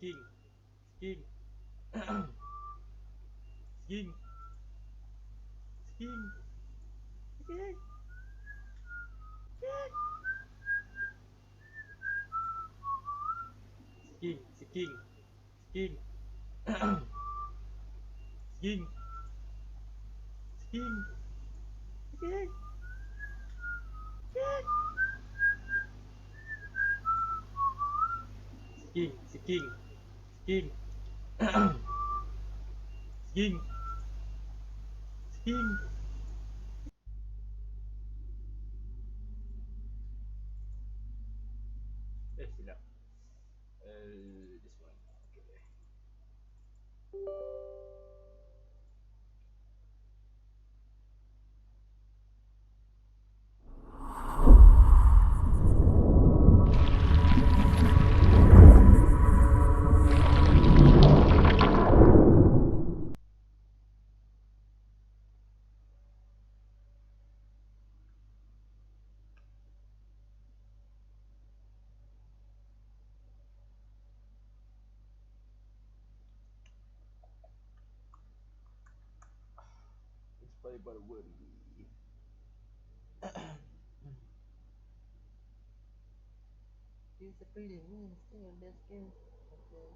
King, King, King, King, King, King, King, King, King, King, King, King, King, King, King, King. Silap. This one. Okay. It's played by the Woody. She's a pretty woman, still that's good. Okay.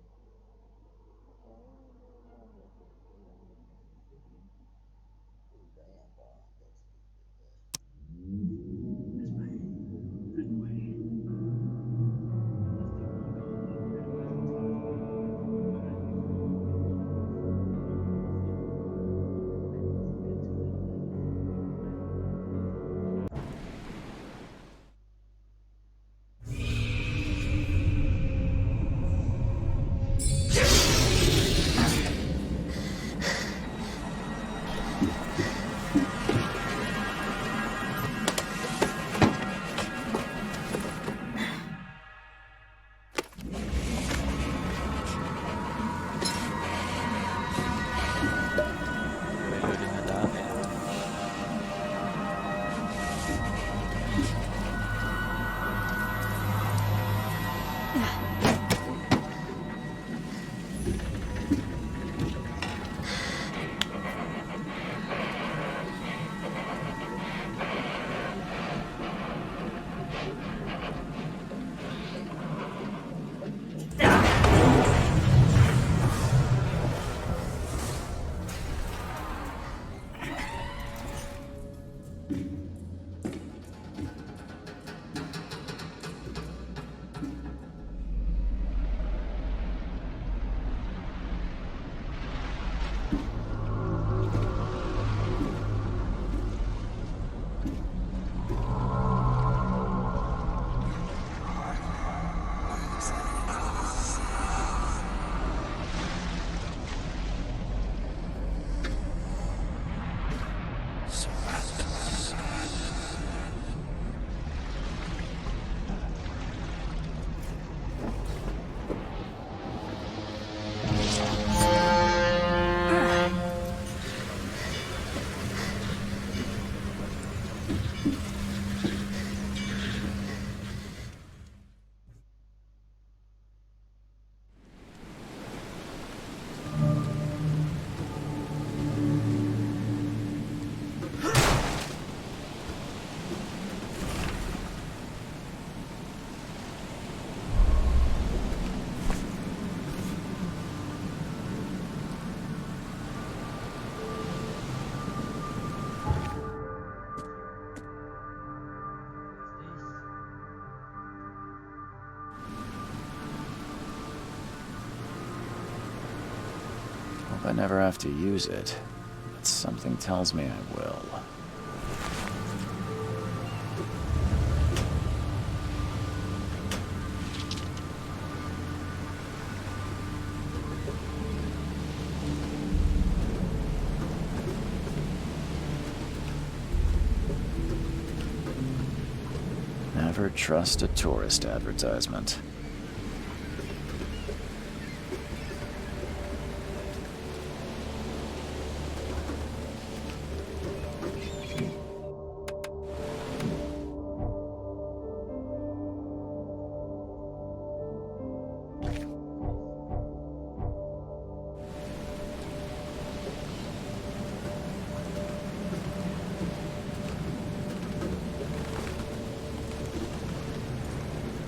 Hope I never have to use it, but something tells me I will. Never trust a tourist advertisement.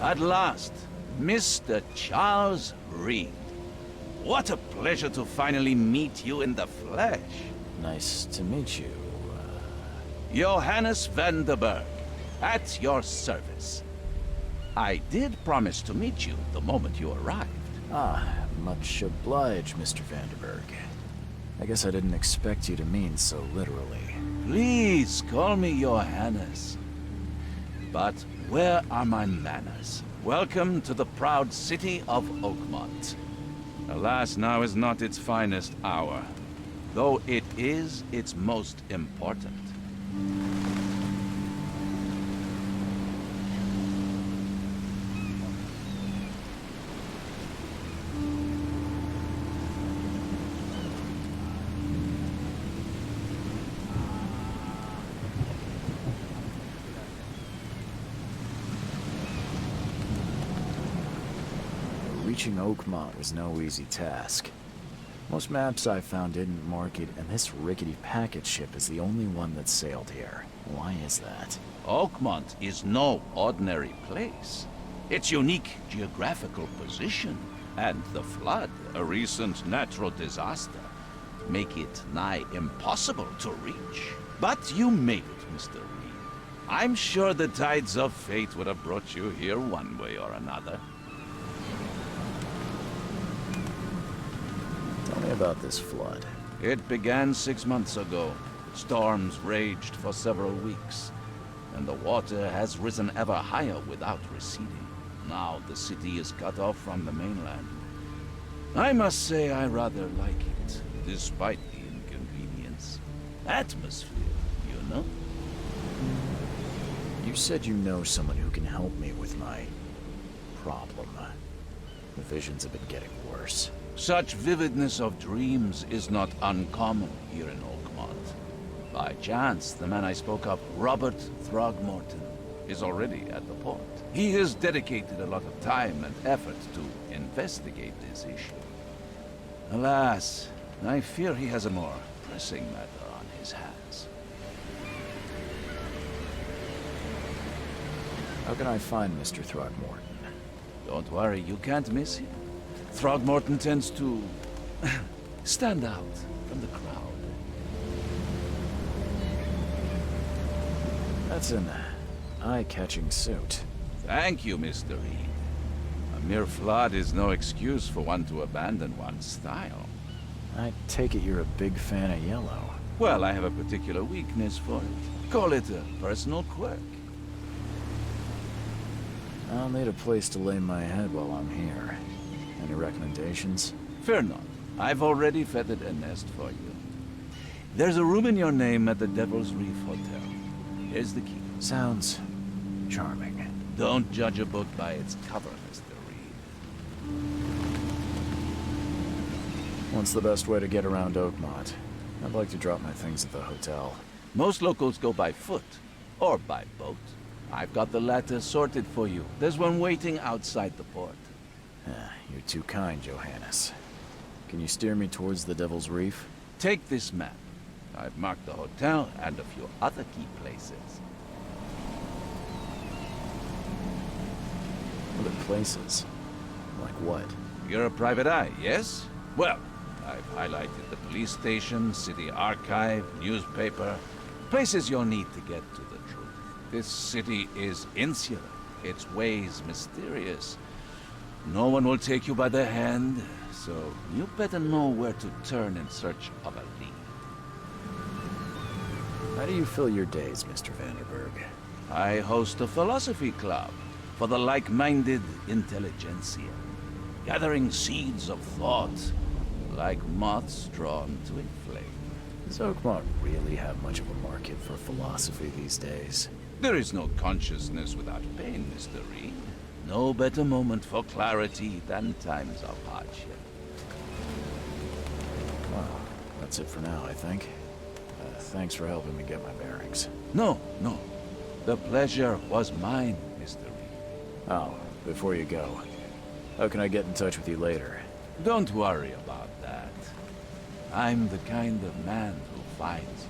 At last, Mr. Charles Reed. What a pleasure to finally meet you in the flesh. Nice to meet you. Johannes van der Berg, at your service. I did promise to meet you the moment you arrived. Much obliged, Mr. Vanderberg. I guess I didn't expect you to mean so literally. Please call me Johannes. But where are my manners? Welcome to the proud city of Oakmont. Alas, now is not its finest hour, though it is its most important. Reaching Oakmont was no easy task. Most maps I found didn't mark it, and this rickety packet ship is the only one that sailed here. Why is that? Oakmont is no ordinary place. Its unique geographical position and the flood, a recent natural disaster, make it nigh impossible to reach. But you made it, Mr. Reed. I'm sure the tides of fate would have brought you here one way or another. Tell me about this flood. It began 6 months ago. Storms raged for several weeks, and the water has risen ever higher without receding. Now the city is cut off from the mainland. I must say I rather like it, despite the inconvenience. Atmosphere, you know? You said you know someone who can help me with my problem. The visions have been getting worse. Such vividness of dreams is not uncommon here in Oakmont. By chance, the man I spoke of, Robert Throgmorton, is already at the port. He has dedicated a lot of time and effort to investigate this issue. Alas, I fear he has a more pressing matter on his hands. How can I find Mr. Throgmorton? Don't worry, you can't miss him. Throgmorton tends to stand out from the crowd. That's an eye-catching suit. Thank you, Mr. Reed. A mere flood is no excuse for one to abandon one's style. I take it you're a big fan of yellow. Well, I have a particular weakness for it. Call it a personal quirk. I'll need a place to lay my head while I'm here. Any recommendations? Fear not. I've already feathered a nest for you. There's a room in your name at the Devil's Reef Hotel. Here's the key. Sounds charming. Don't judge a book by its cover, Mr. Reed. What's the best way to get around Oakmont? I'd like to drop my things at the hotel. Most locals go by foot, or by boat. I've got the latter sorted for you. There's one waiting outside the port. You're too kind, Johannes. Can you steer me towards the Devil's Reef? Take this map. I've marked the hotel and a few other key places. Other places? Like what? You're a private eye, yes? Well, I've highlighted the police station, city archive, newspaper, places you'll need to get to the truth. This city is insular, its ways mysterious. No one will take you by the hand, so you better know where to turn in search of a lead. How do you fill your days, Mr. Vanderberg? I host a philosophy club for the like-minded intelligentsia, gathering seeds of thought like moths drawn to a flame. Does Oakmont really have much of a market for philosophy these days? There is no consciousness without pain, Mr. Reed. No better moment for clarity than times of hardship. Well, that's it for now, I think. Thanks for helping me get my bearings. No. The pleasure was mine, Mr. Reed. Oh, before you go, how can I get in touch with you later? Don't worry about that. I'm the kind of man who finds you.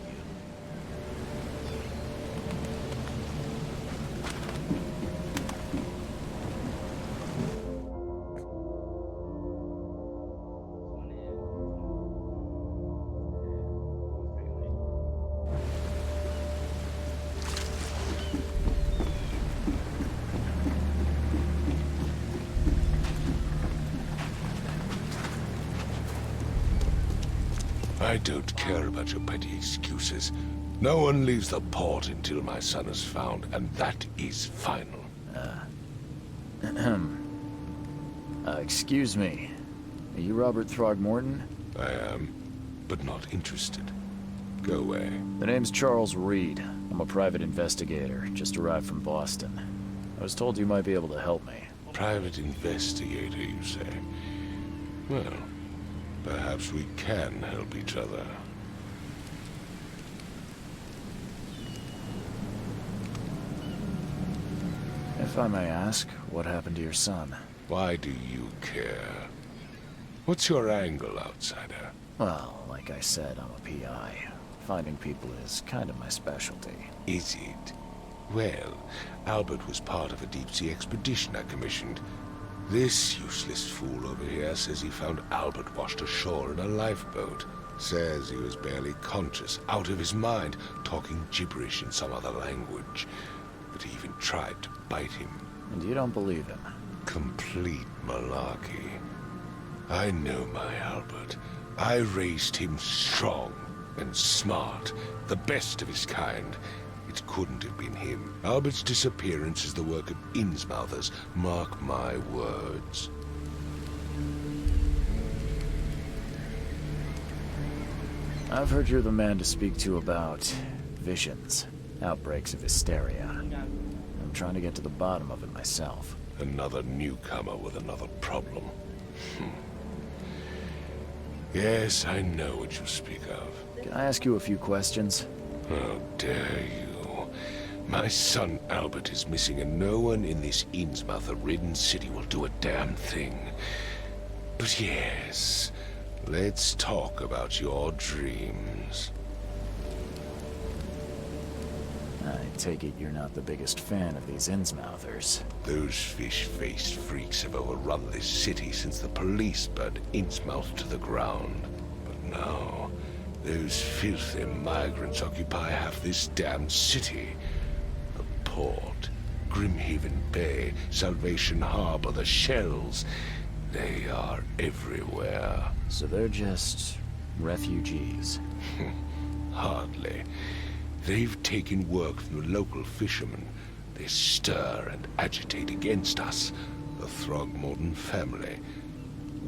I don't care about your petty excuses. No one leaves the port until my son is found, and that is final. Excuse me. Are you Robert Throgmorton? I am, but not interested. Go away. The name's Charles Reed. I'm a private investigator, just arrived from Boston. I was told you might be able to help me. Private investigator, you say? Well, perhaps we can help each other. If I may ask, what happened to your son? Why do you care? What's your angle, outsider? Well, like I said, I'm a PI. Finding people is kind of my specialty. Is it? Well, Albert was part of a deep-sea expedition I commissioned. This useless fool over here says he found Albert washed ashore in a lifeboat. Says he was barely conscious, out of his mind, talking gibberish in some other language. But he even tried to bite him. And you don't believe him? Complete malarkey. I know my Albert. I raised him strong and smart, the best of his kind. It couldn't have been him. Albert's disappearance is the work of Innsmouthers, mark my words. I've heard you're the man to speak to about visions, outbreaks of hysteria. I'm trying to get to the bottom of it myself. Another newcomer with another problem. Yes, I know what you speak of. Can I ask you a few questions? How dare you? My son Albert is missing, and no one in this Innsmouther-ridden city will do a damn thing. But yes, let's talk about your dreams. I take it you're not the biggest fan of these Innsmouthers. Those fish-faced freaks have overrun this city since the police burned Innsmouth to the ground. But now, those filthy migrants occupy half this damned city. The port, Grimhaven Bay, Salvation Harbor, the Shells. They are everywhere. So they're just refugees. Hardly. They've taken work from the local fishermen. They stir and agitate against us, the Throgmorton family.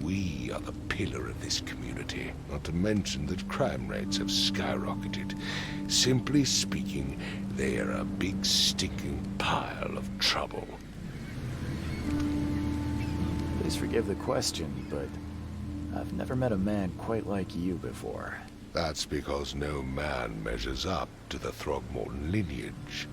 We are the pillar of this community, not to mention that crime rates have skyrocketed. Simply speaking, they are a big stinking pile of trouble. Please forgive the question, but I've never met a man quite like you before. That's because no man measures up to the Throgmorton lineage.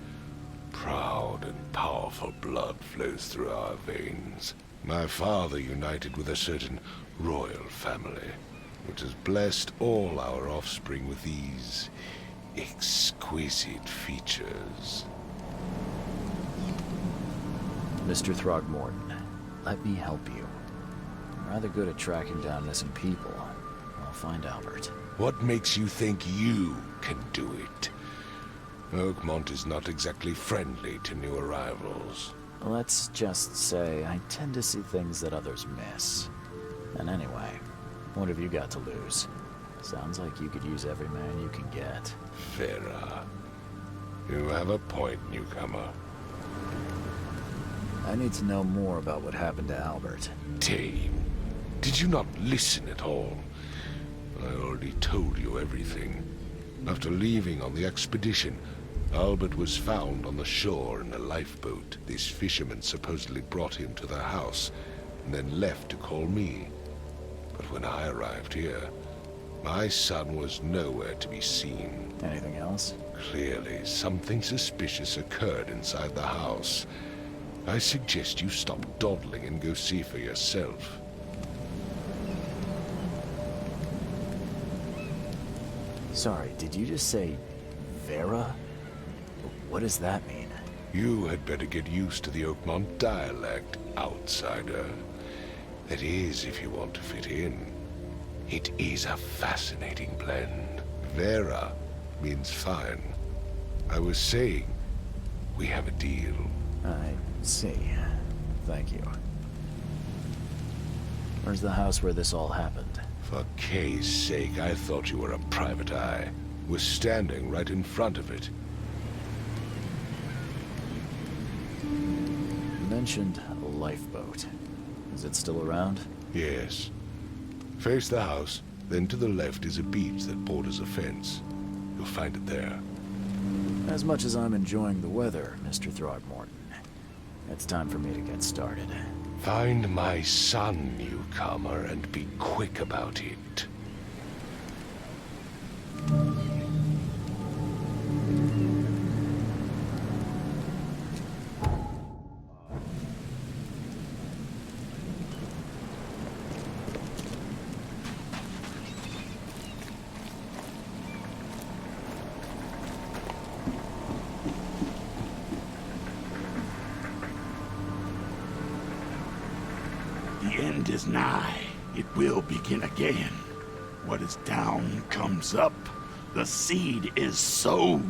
Proud and powerful blood flows through our veins. My father united with a certain royal family, which has blessed all our offspring with these exquisite features. Mr. Throgmorton, let me help you. I'm rather good at tracking down missing people. I'll find Albert. What makes you think you can do it? Oakmont is not exactly friendly to new arrivals. Let's just say I tend to see things that others miss. And anyway, what have you got to lose? Sounds like you could use every man you can get. Vera, you have a point, newcomer. I need to know more about what happened to Albert. Tame, did you not listen at all? I already told you everything. After leaving on the expedition, Albert was found on the shore in a lifeboat. This fisherman supposedly brought him to the house, and then left to call me. But when I arrived here, my son was nowhere to be seen. Anything else? Clearly, something suspicious occurred inside the house. I suggest you stop dawdling and go see for yourself. Sorry, did you just say Vera? What does that mean? You had better get used to the Oakmont dialect, outsider. That is, if you want to fit in. It is a fascinating blend. Vera means fine. I was saying, we have a deal. I see. Thank you. Where's the house where this all happened? For Kay's sake, I thought you were a private eye. Was standing right in front of it. You mentioned a lifeboat. Is it still around? Yes. Face the house, then to the left is a beach that borders a fence. You'll find it there. As much as I'm enjoying the weather, Mr. Throgmorton, it's time for me to get started. Find my son, newcomer, and be quick about it. The end is nigh. It will begin again. What is down comes up. The seed is sowed.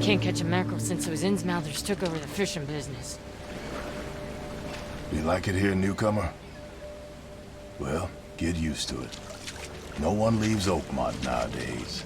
Can't catch a mackerel since those Innsmouthers took over the fishing business. You like it here, newcomer? Well, get used to it. No one leaves Oakmont nowadays.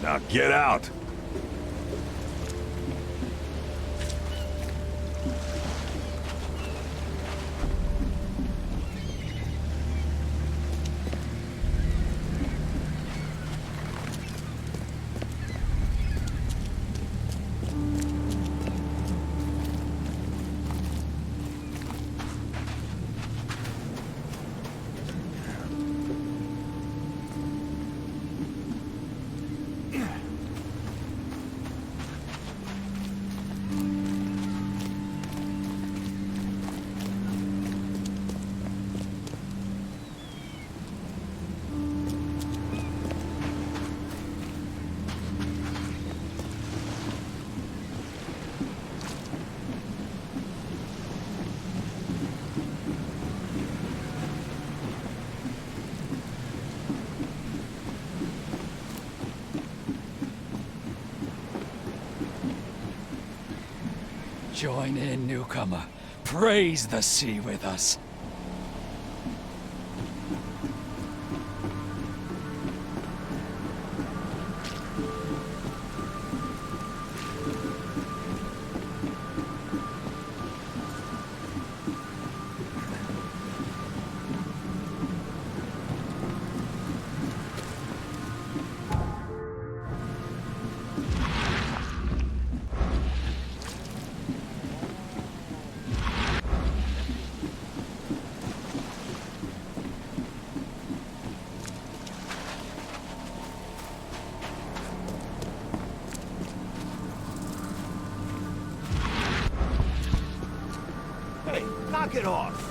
Now get out! Join in, newcomer. Praise the sea with us. Hey, knock it off!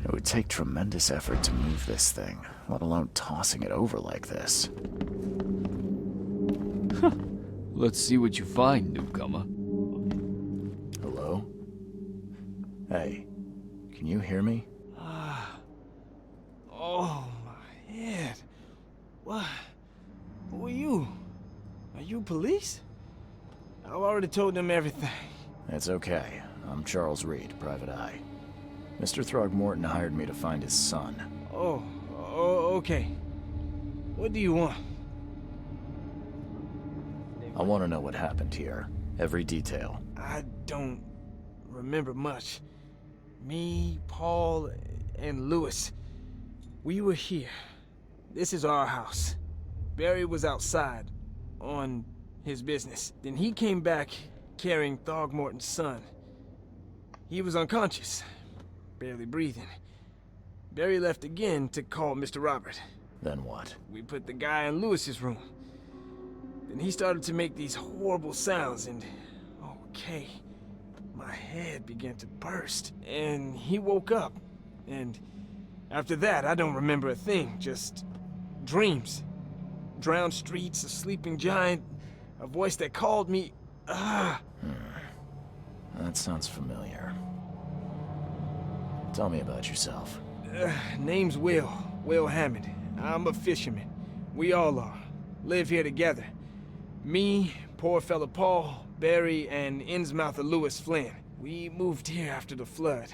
It would take tremendous effort to move this thing, let alone tossing it over like this. Let's see what you find, newcomer. Hello? Hey, can you hear me? Oh, my head. What? Who are you? Are you police? I've already told them everything. It's okay. I'm Charles Reed, Private Eye. Mr. Throgmorton hired me to find his son. Oh, okay. What do you want? I want to know what happened here. Every detail. I don't remember much. Me, Paul, and Lewis, we were here. This is our house. Barry was outside, on his business. Then he came back carrying Throgmorton's son. He was unconscious, barely breathing. Barry left again to call Mr. Robert. Then what? We put the guy in Lewis's room. Then he started to make these horrible sounds and... okay, my head began to burst. And he woke up. And after that, I don't remember a thing, just dreams. Drowned streets, a sleeping giant, a voice that called me. That sounds familiar. Tell me about yourself. Name's Will Hammond. I'm a fisherman. We all are. Live here together. Me, poor fella Paul, Barry, and Innsmouther Lewis Flynn. We moved here after the flood.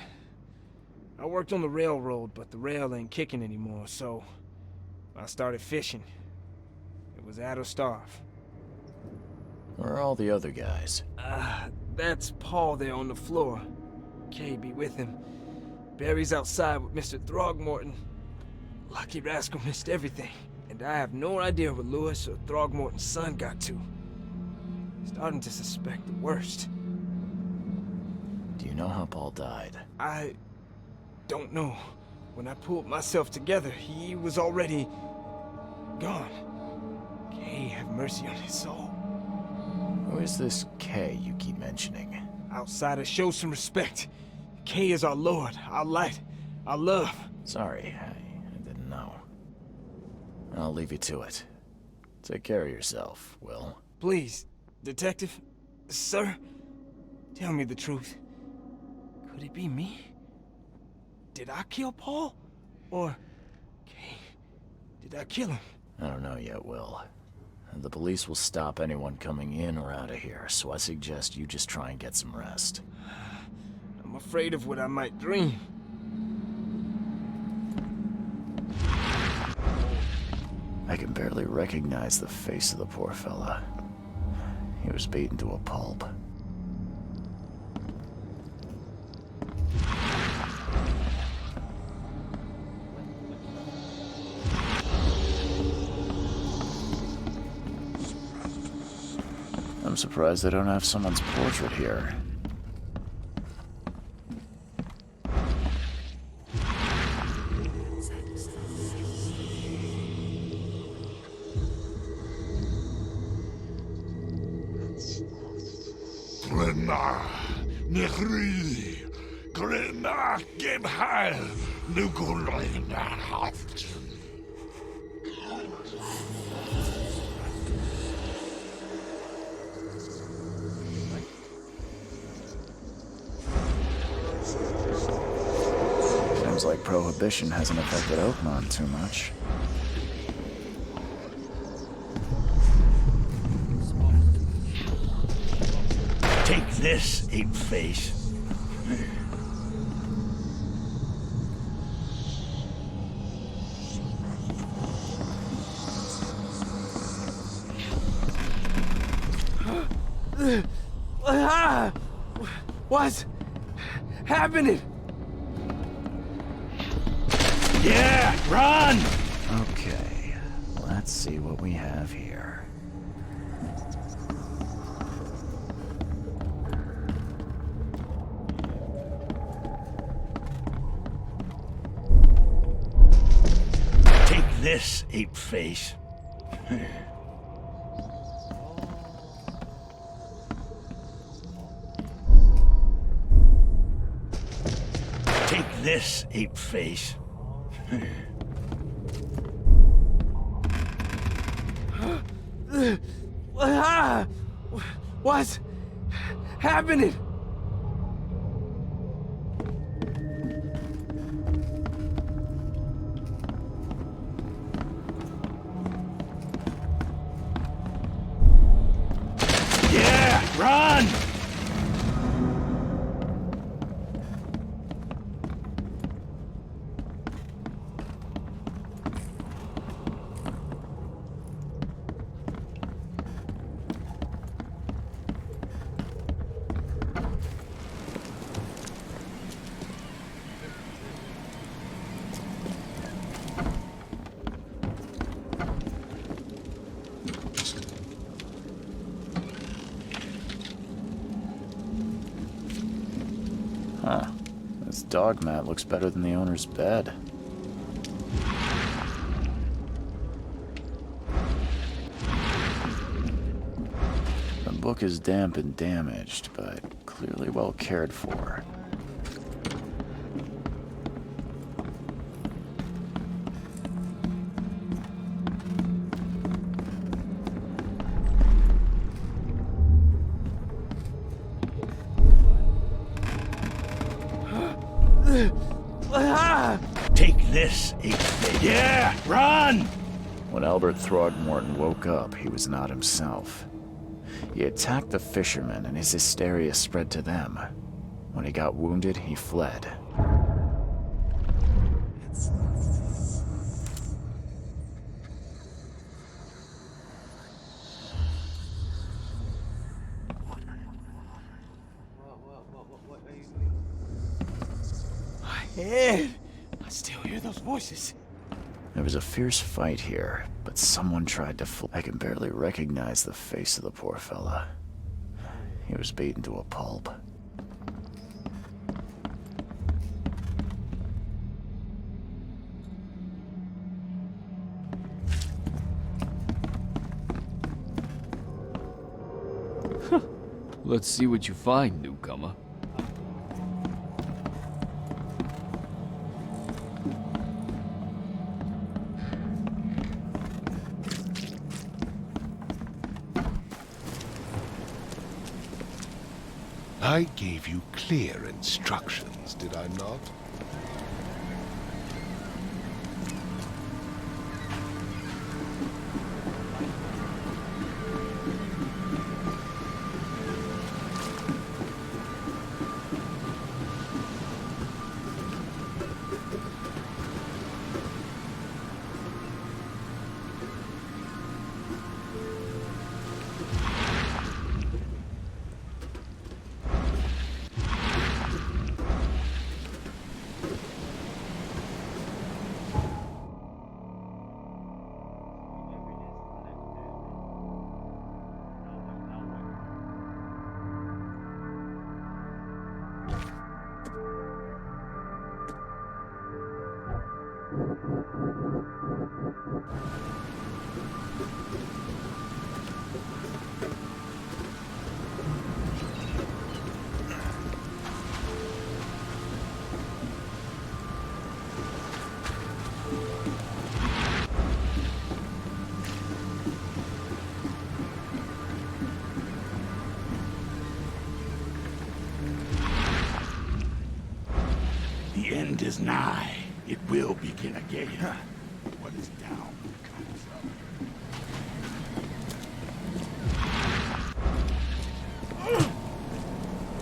I worked on the railroad, but the rail ain't kicking anymore, so I started fishing. It was at or starve. Where are all the other guys? That's Paul there on the floor. Kay be with him. Barry's outside with Mr. Throgmorton. Lucky rascal missed everything. And I have no idea where Lewis or Throgmorton's son got to. Starting to suspect the worst. Do you know how Paul died? I don't know. When I pulled myself together, he was already gone. Kay have mercy on his soul. Who is this Kay you keep mentioning? Outsiders, show some respect. Kay is our lord, our light, our love. Sorry, I didn't know. I'll leave you to it. Take care of yourself, Will. Please, detective, sir, tell me the truth. Could it be me? Did I kill Paul? Or, Kay, did I kill him? I don't know yet, Will. The police will stop anyone coming in or out of here, so I suggest you just try and get some rest. I'm afraid of what I might dream. I can barely recognize the face of the poor fella. He was beaten to a pulp. I'm surprised they don't have someone's portrait here. Grima, Nehri, Grima, Gebhal, Nugulinhaft. Seems like Prohibition hasn't affected Oakmont too much. Take this, ape-face. What's happening? Yeah, run! Okay, let's see what we have here. Take this, ape-face. Take this, ape-face. What's happening? Yeah, run! Huh. This dog mat looks better than the owner's bed. The book is damp and damaged, but clearly well cared for. Take this, ape-face. Yeah, run! When Albert Throgmorton woke up, he was not himself. He attacked the fishermen, and his hysteria spread to them. When he got wounded, he fled. What are you doing? My head. I still hear those voices. There was a fierce fight here, but someone tried to I can barely recognize the face of the poor fella. He was beaten to a pulp. Let's see what you find, newcomer. I gave you clear instructions, did I not? end is nigh. It will begin again. What is down comes up.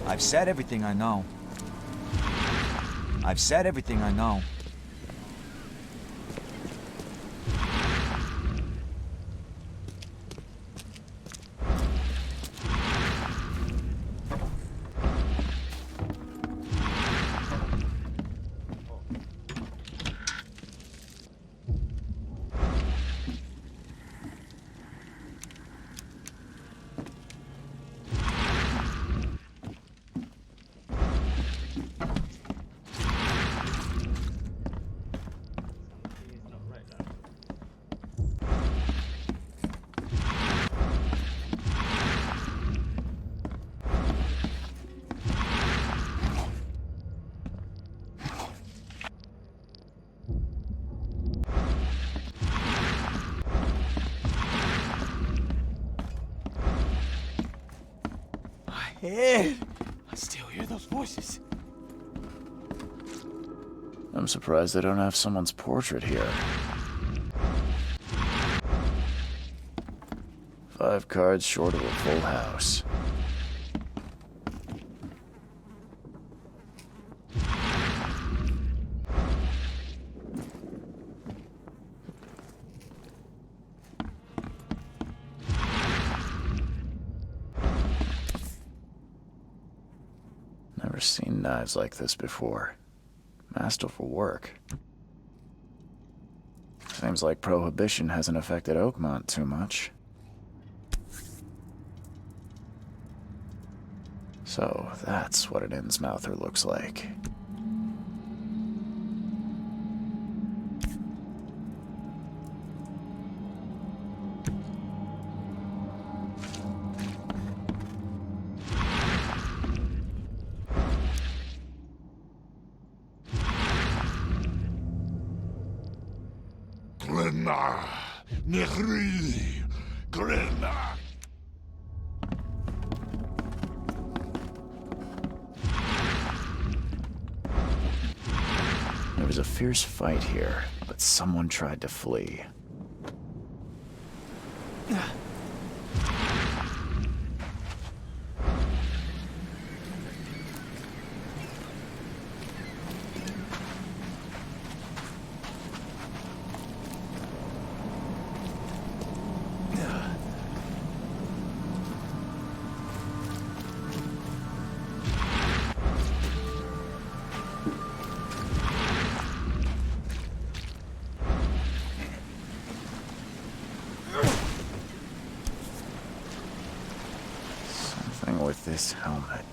I've said everything I know. I've said everything I know. It's not right now. My head! I still hear those voices. I'm surprised they don't have someone's portrait here. 5 cards short of a full house. Never seen knives like this before. Masterful work. Seems like Prohibition hasn't affected Oakmont too much. So, that's what an Innsmouther looks like. Glenna, Nehri, Glenna. There was a fierce fight here, but someone tried to flee. Something with this helmet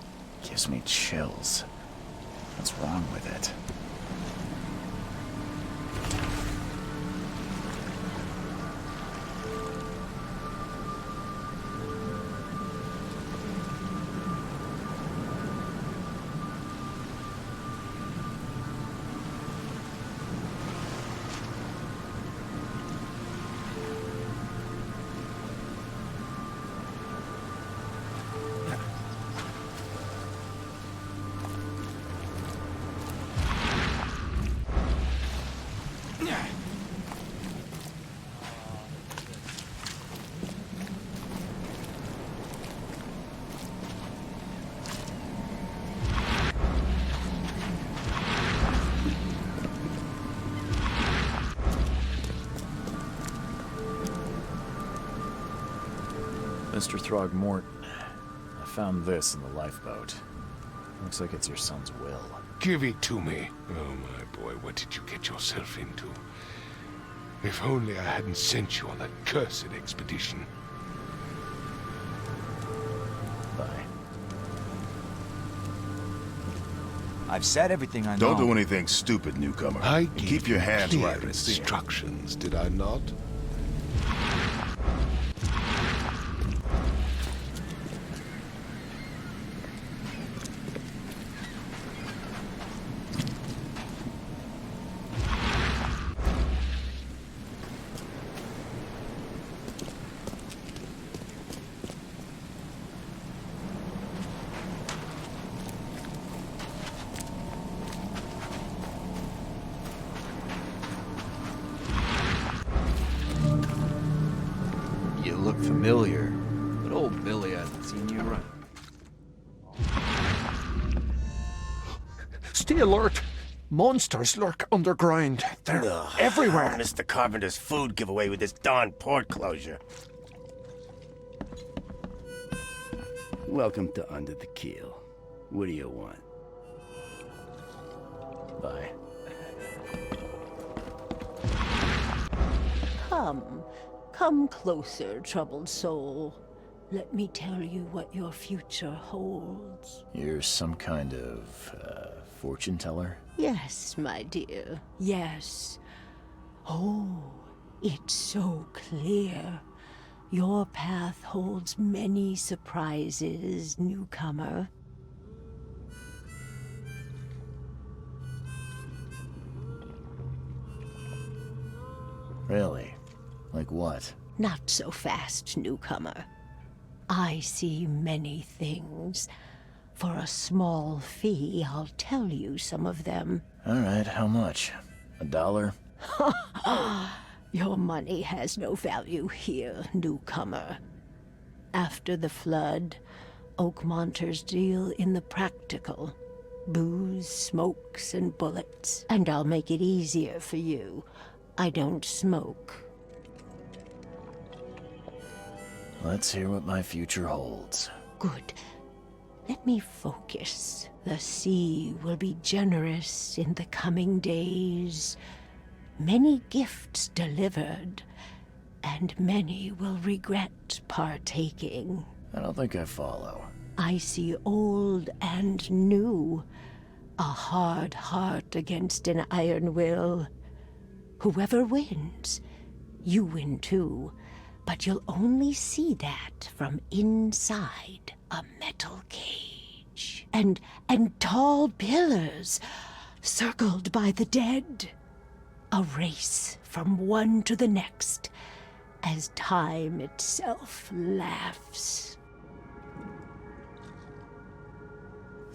gives me chills. What's wrong with it? Mr. Throgmorton, I found this in the lifeboat. Looks like it's your son's will. Give it to me. Oh, my boy, what did you get yourself into? If only I hadn't sent you on that cursed expedition. Bye. I've said everything I know. Don't do anything stupid, newcomer. I And gave keep your you hands clear right in the sea. instructions, did I not? familiar. But old Billy hasn't seen you around. Stay alert! Monsters lurk underground. They're everywhere. Mr. Carpenter's food giveaway with this darn port closure. Welcome to Under the Keel. What do you want? Bye. Come closer, troubled soul. Let me tell you what your future holds. You're some kind of, fortune teller? Yes, my dear, yes. Oh, it's so clear. Your path holds many surprises, newcomer. Really? Like what? Not so fast, newcomer. I see many things. For a small fee, I'll tell you some of them. All right, how much? $1? Your money has no value here, newcomer. After the flood, Oakmonters deal in the practical. Booze, smokes, and bullets. And I'll make it easier for you. I don't smoke. Let's hear what my future holds. Good. Let me focus. The sea will be generous in the coming days. Many gifts delivered, and many will regret partaking. I don't think I follow. I see old and new. A hard heart against an iron will. Whoever wins, you win too. But you'll only see that from inside a metal cage. And tall pillars, circled by the dead. A race from one to the next, as time itself laughs.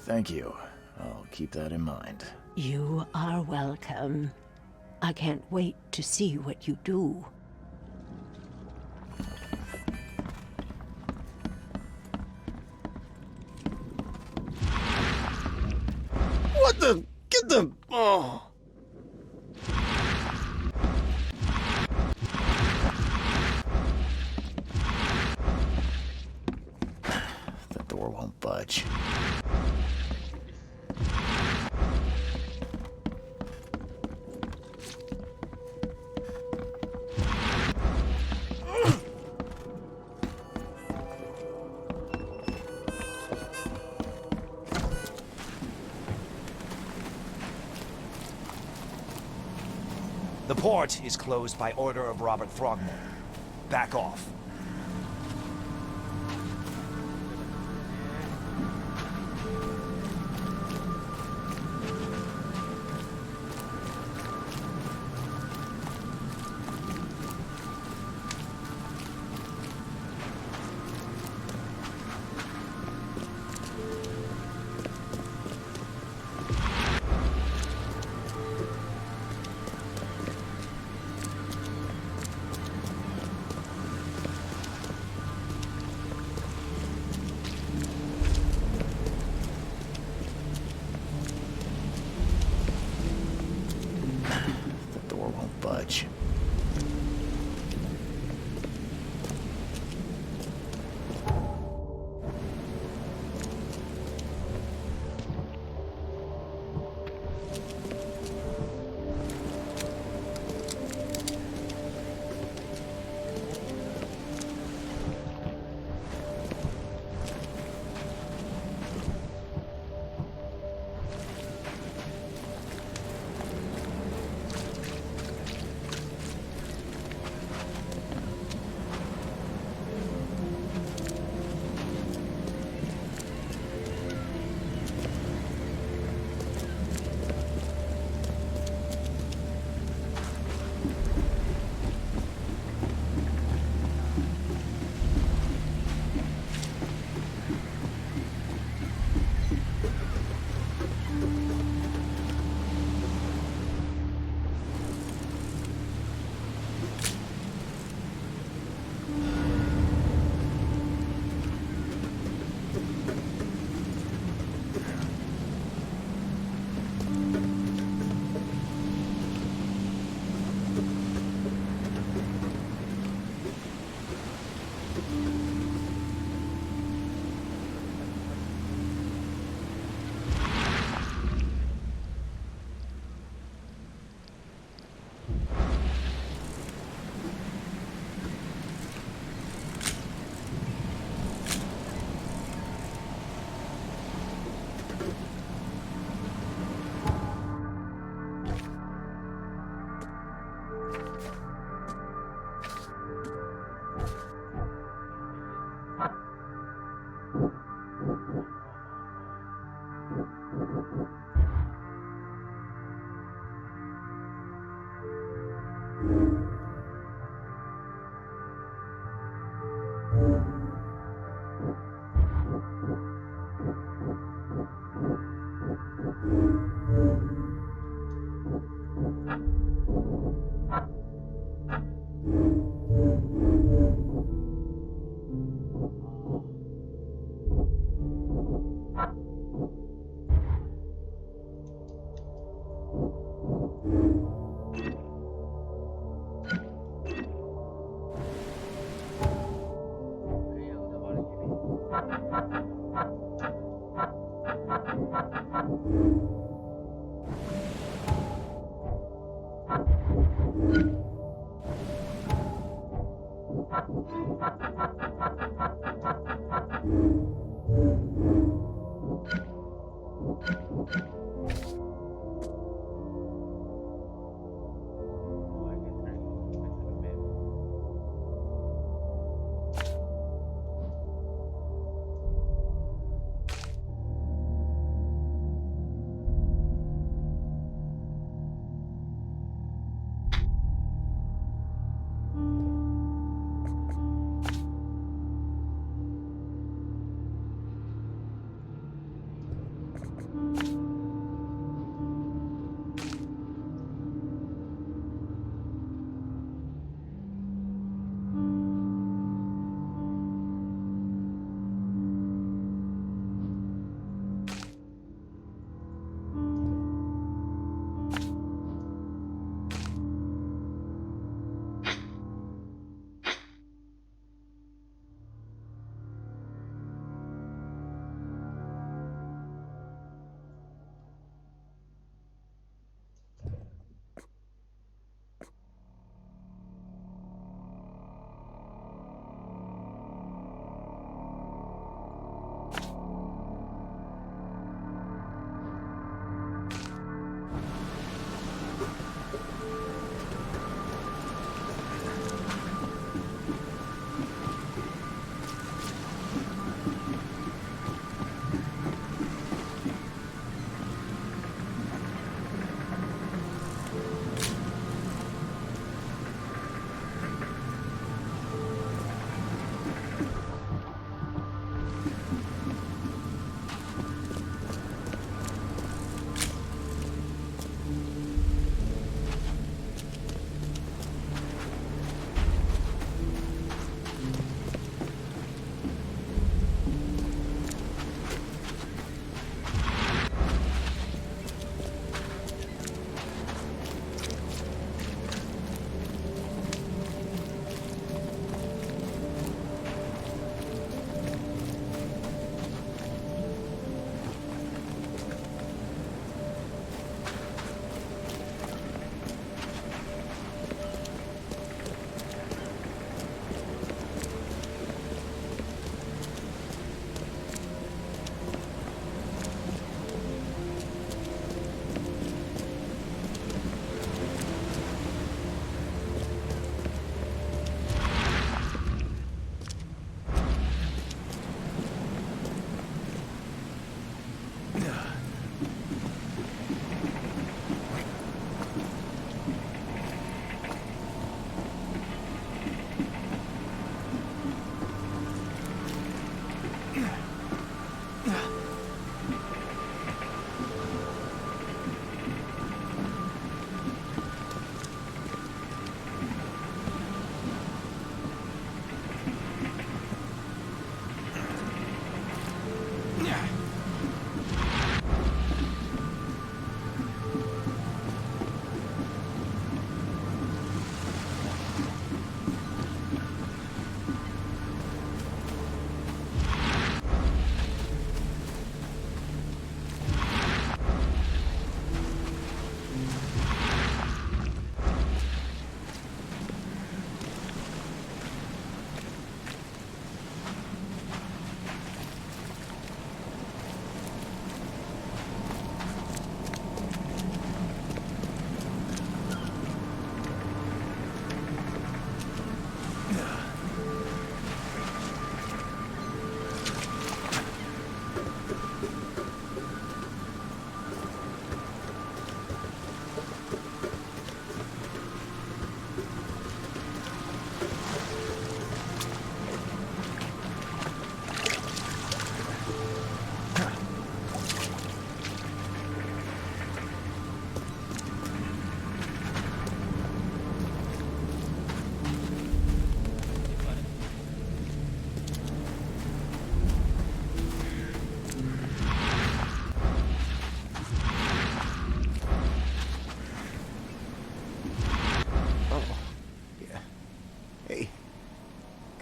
Thank you. I'll keep that in mind. You are welcome. I can't wait to see what you do. What the? Get the... Oh. The door won't budge. The port is closed by order of Robert Throgmorton. Back off. Budge.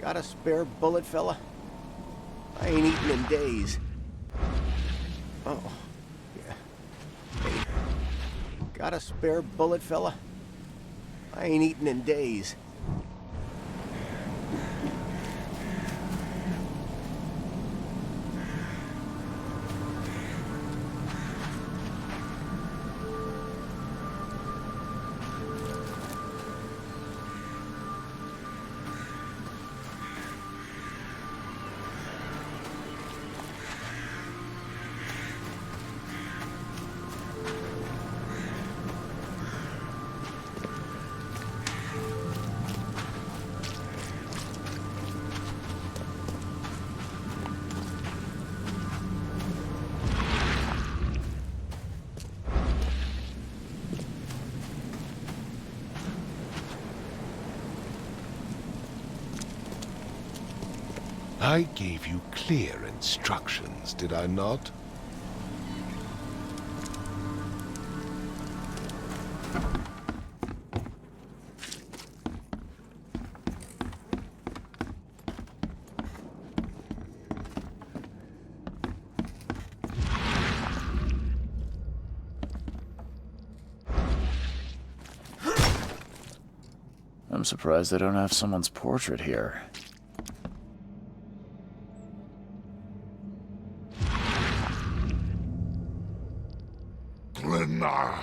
Got a spare bullet, fella? I ain't eaten in days. Oh, yeah. Hey, got a spare bullet, fella? I ain't eaten in days. I gave you clear instructions, did I not? I'm surprised they don't have someone's portrait here. Glenna,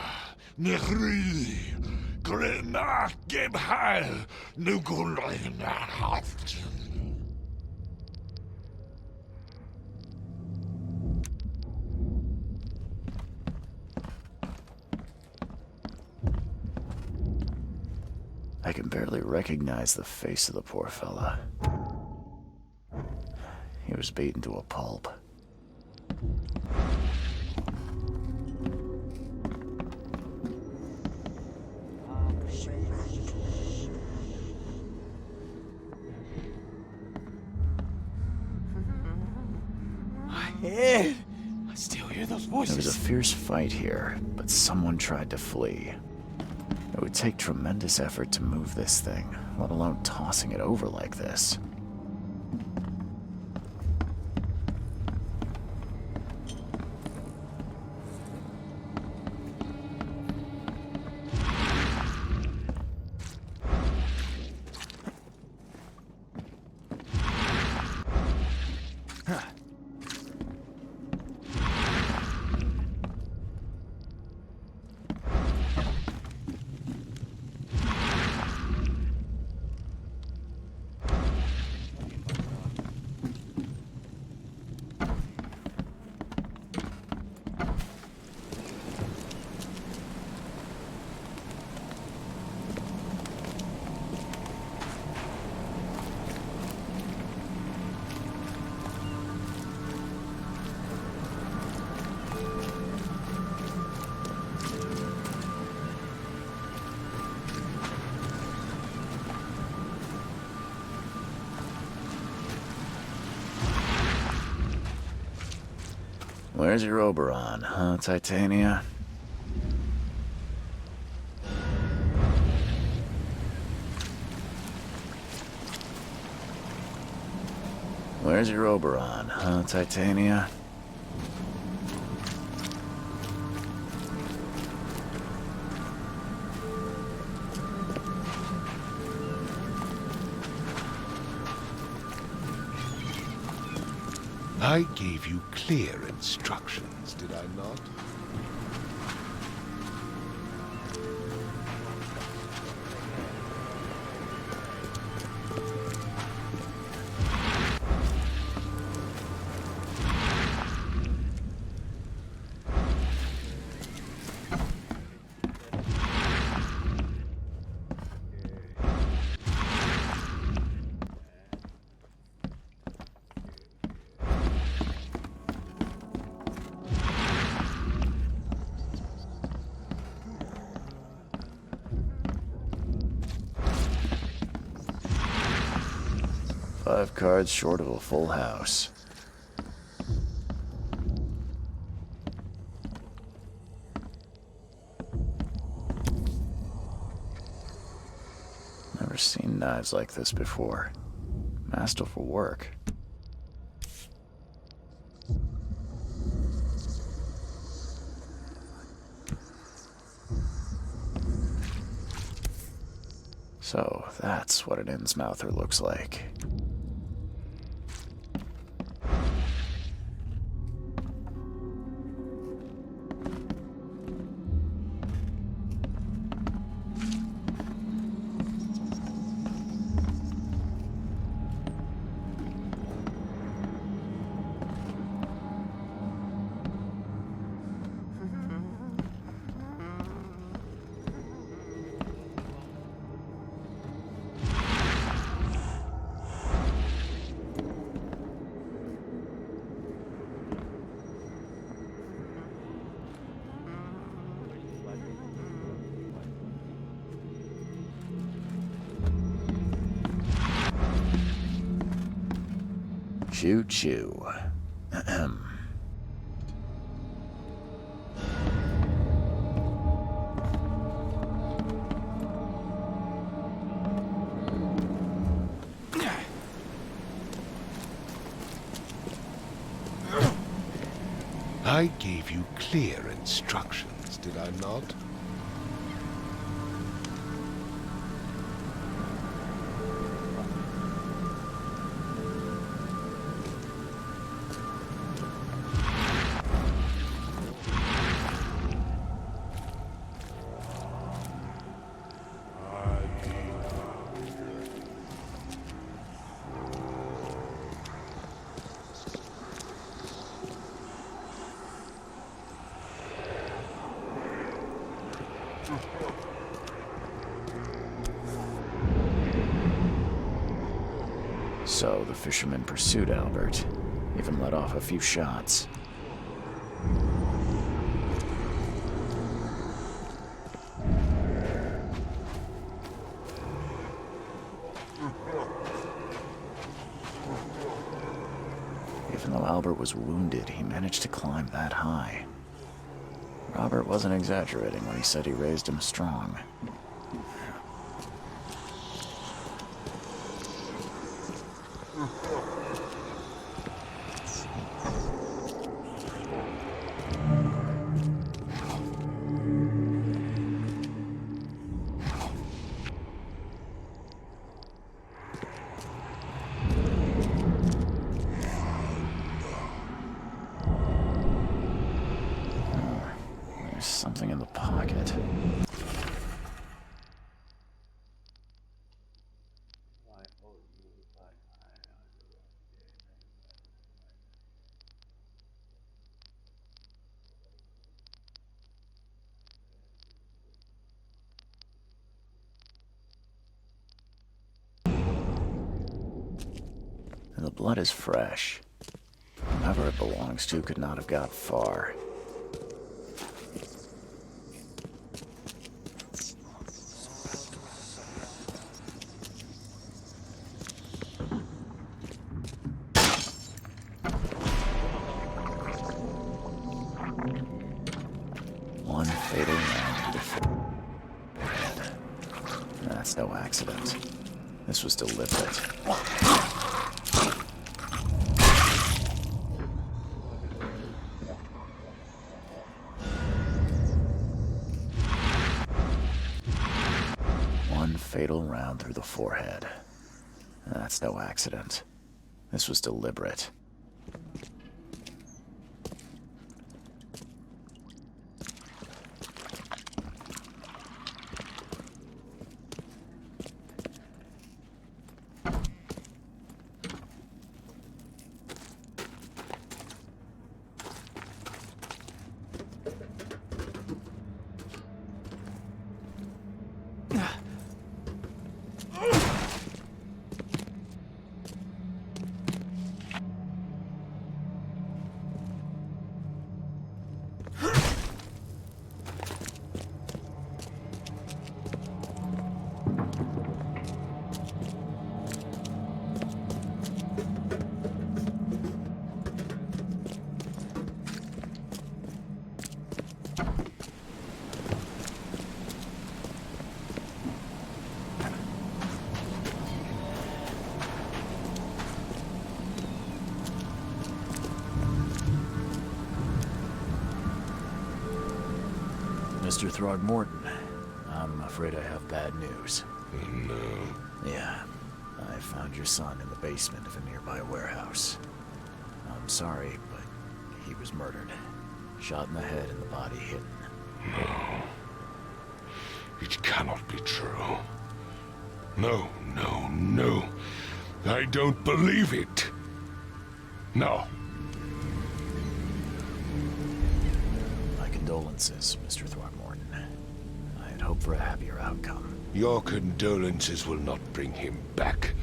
Nehri, Glenna, Gebhal, Nugulina, Hafton. I can barely recognize the face of the poor fella. He was beaten to a pulp. Ed! I still hear those voices. There was a fierce fight here, but someone tried to flee. It would take tremendous effort to move this thing, let alone tossing it over like this. Where's your Oberon, huh, Titania? Where's your Oberon, huh, Titania? I gave you clear instructions, did I not? Five cards short of a full house. Never seen knives like this before. Masterful work. So, that's what an Innsmouther looks like. Choo-choo. Ahem. I gave you clear instructions, did I not? So the fisherman pursued Albert, even let off a few shots. Even though Albert was wounded, he managed to climb that high. Robert wasn't exaggerating when he said he raised him strong. There's something in the pocket. And the blood is fresh. Whoever it belongs to could not have got far. One fatal round to the forehead. That's no accident. This was deliberate. One fatal round through the forehead. That's no accident. This was deliberate. Mr. Throgmorton. I'm afraid I have bad news. No. Yeah. I found your son in the basement of a nearby warehouse. I'm sorry, but he was murdered. Shot in the head and the body hidden. No. It cannot be true. No, no, no. I don't believe it. No. My condolences, Mr. Throgmorton. I had hoped for a happier outcome. Your condolences will not bring him back.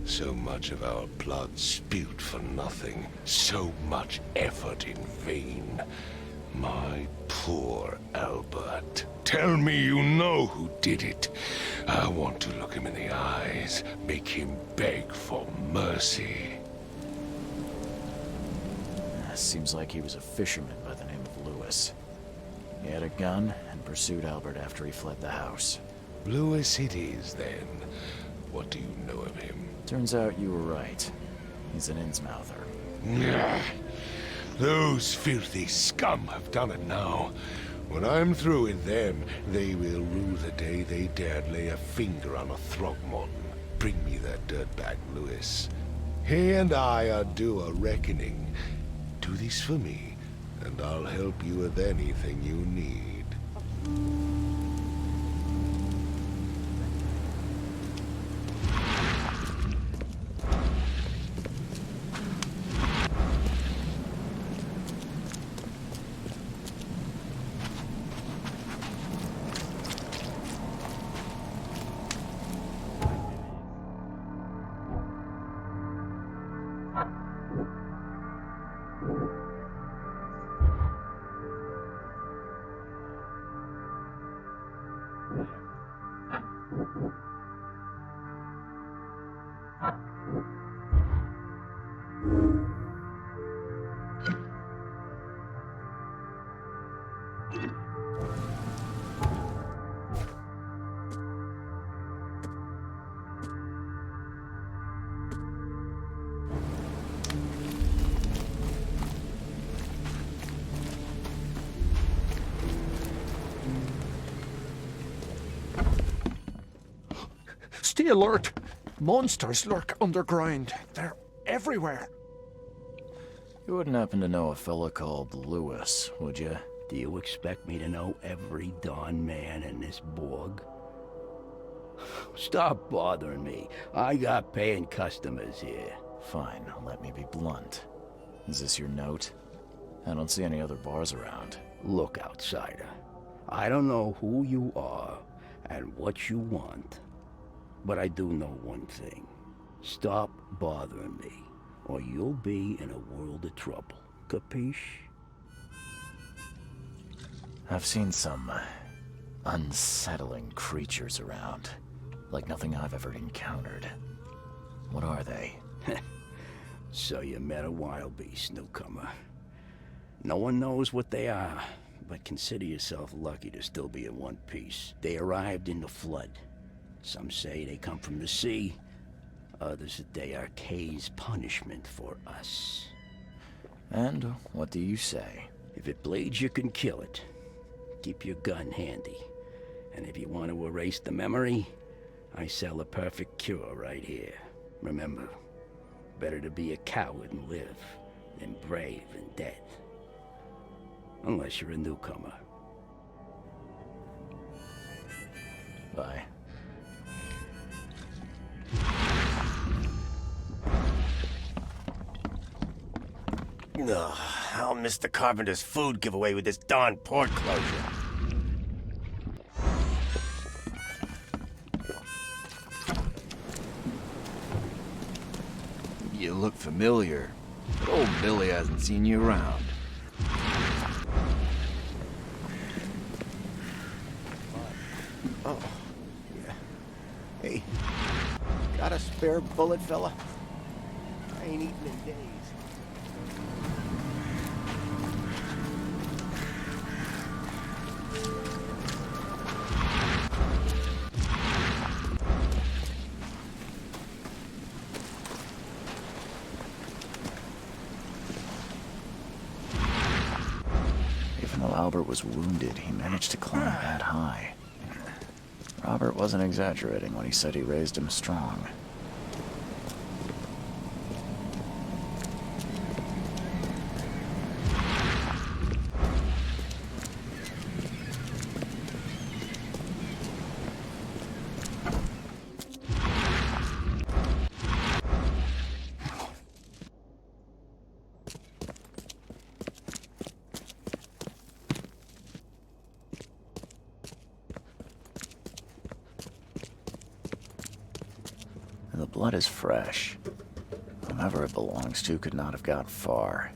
So much of our blood spilled for nothing. So much effort in vain. My poor Albert. Tell me you know who did it. I want to look him in the eyes, make him beg for mercy. Seems like he was a fisherman by the name of Lewis. He had a gun and pursued Albert after he fled the house. Lewis it is, then. What do you know of him? Turns out you were right. He's an Innsmouther. Nah. Those filthy scum have done it now. When I'm through with them, they will rue the day they dared lay a finger on a Throgmorton. Bring me that dirtbag, Lewis. He and I are due a reckoning. Do this for me, and I'll help you with anything you need. Stay alert! Monsters lurk underground. They're everywhere. You wouldn't happen to know a fella called Lewis, would you? Do you expect me to know every darn man in this Borg? Stop bothering me. I got paying customers here. Fine, let me be blunt. Is this your note? I don't see any other bars around. Look, outsider. I don't know who you are and what you want, but I do know one thing. Stop bothering me, or you'll be in a world of trouble. Capiche? I've seen some unsettling creatures around. Like nothing I've ever encountered. What are they? So you met a wild beast, newcomer. No one knows what they are, but consider yourself lucky to still be in one piece. They arrived in the flood. Some say they come from the sea. Others that they are Kay's punishment for us. And what do you say? If it bleeds, you can kill it. Keep your gun handy. And if you want to erase the memory, I sell a perfect cure right here. Remember, better to be a coward and live than brave and dead. Unless you're a newcomer. Bye. Ugh, I'll miss the carpenter's food giveaway with this darn port closure. You look familiar, but old Billy hasn't seen you around. Oh, yeah. Hey, got a spare bullet, fella? I ain't eaten in days. Even though Robert was wounded, he managed to climb that high. Robert wasn't exaggerating when he said he raised him strong. The blood is fresh. Whomever it belongs to could not have got far.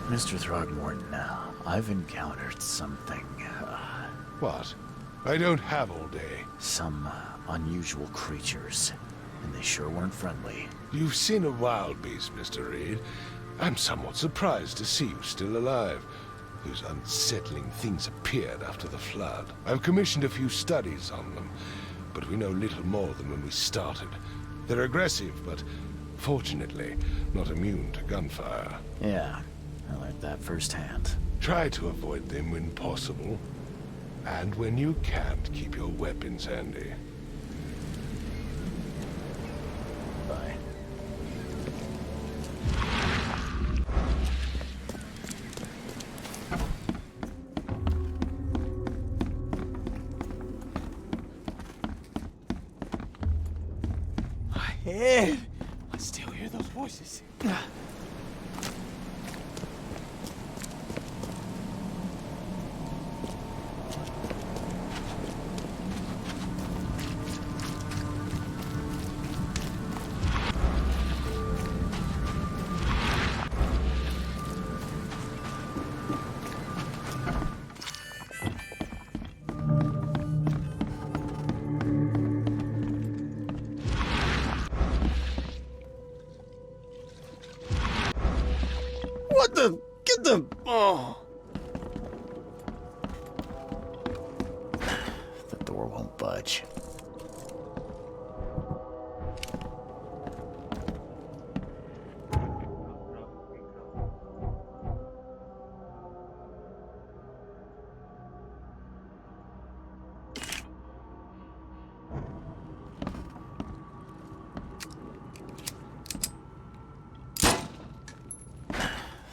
Mr. Throgmorton, I've encountered something, What? I don't have all day. Some unusual creatures, and they sure weren't friendly. You've seen a wild beast, Mr. Reed. I'm somewhat surprised to see you still alive. Those unsettling things appeared after the flood. I've commissioned a few studies on them, but we know little more than when we started. They're aggressive, but fortunately not immune to gunfire. Yeah, I learned that firsthand. Try to avoid them when possible. And when you can't, keep your weapons handy. Bye. Ed! I still hear those voices. What the? Get the... Oh. The door won't budge.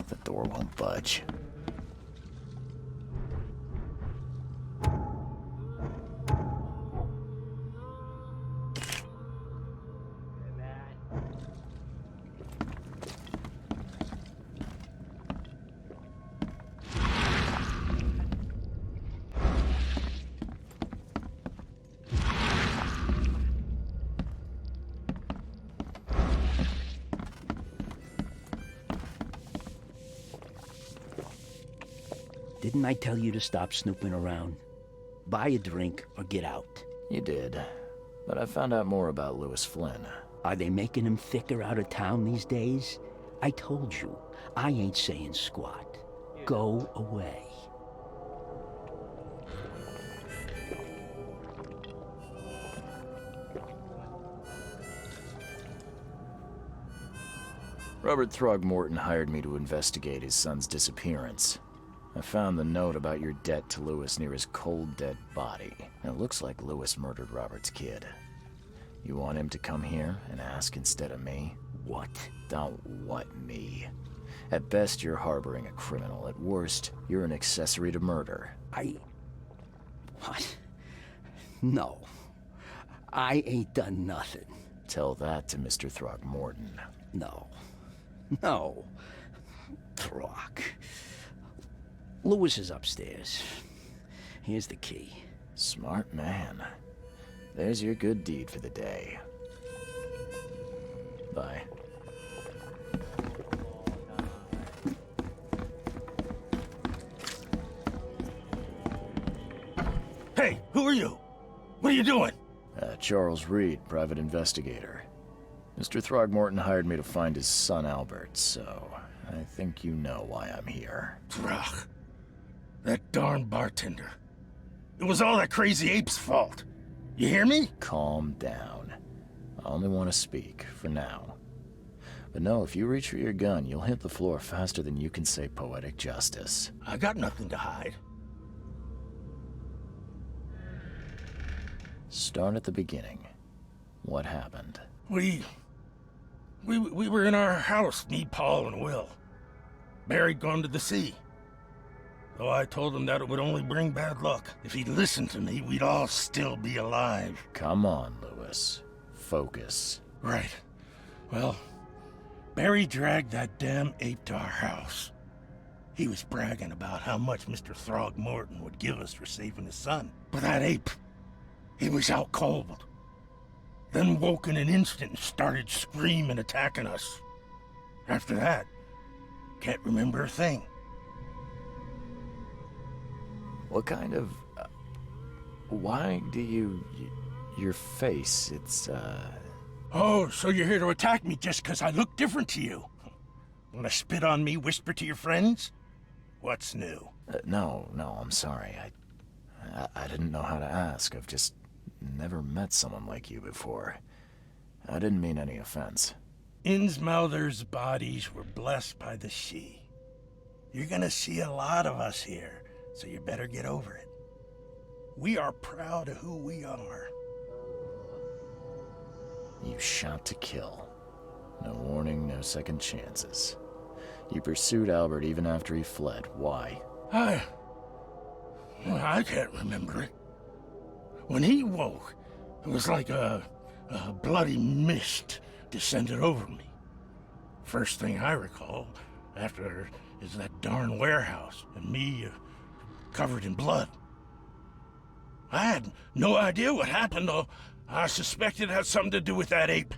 The door won't budge. Didn't I tell you to stop snooping around? Buy a drink or get out. You did, but I found out more about Lewis Flynn. Are they making him thicker out of town these days? I told you, I ain't saying squat. Go away. Robert Throgmorton hired me to investigate his son's disappearance. I found the note about your debt to Lewis near his cold, dead body. And it looks like Lewis murdered Robert's kid. You want him to come here and ask instead of me? What? Don't what me. At best, you're harboring a criminal. At worst, you're an accessory to murder. What? No. I ain't done nothing. Tell that to Mr. Throgmorton. No. No. Throg. Lewis is upstairs. Here's the key. Smart man. There's your good deed for the day. Bye. Hey, who are you? What are you doing? Charles Reed, private investigator. Mr. Throgmorton hired me to find his son Albert, so I think you know why I'm here. Throg. That darn bartender. It was all that crazy ape's fault. You hear me? Calm down. I only want to speak, for now. But no, if you reach for your gun, you'll hit the floor faster than you can say poetic justice. I got nothing to hide. Start at the beginning. What happened? We were in our house, me, Paul, and Will. Barry'd gone to the sea. Though I told him that it would only bring bad luck. If he'd listened to me, we'd all still be alive. Come on, Lewis. Focus. Right. Well, Barry dragged that damn ape to our house. He was bragging about how much Mr. Throgmorton would give us for saving his son. But that ape, he was out cold. Then woke in an instant and started screaming, attacking us. After that, can't remember a thing. What kind of... why do you... your face, it's, Oh, so you're here to attack me just because I look different to you? Wanna spit on me, whisper to your friends? What's new? No, I'm sorry. I didn't know how to ask. I've just never met someone like you before. I didn't mean any offense. Innsmouther's bodies were blessed by the sea. You're gonna see a lot of us here, so you better get over it. We are proud of who we are. You shot to kill. No warning, no second chances. You pursued Albert even after he fled. Why? I can't remember it. When he woke, it was like a bloody mist descended over me. First thing I recall after is that darn warehouse and me covered in blood. I had no idea what happened, though. I suspected it had something to do with that ape.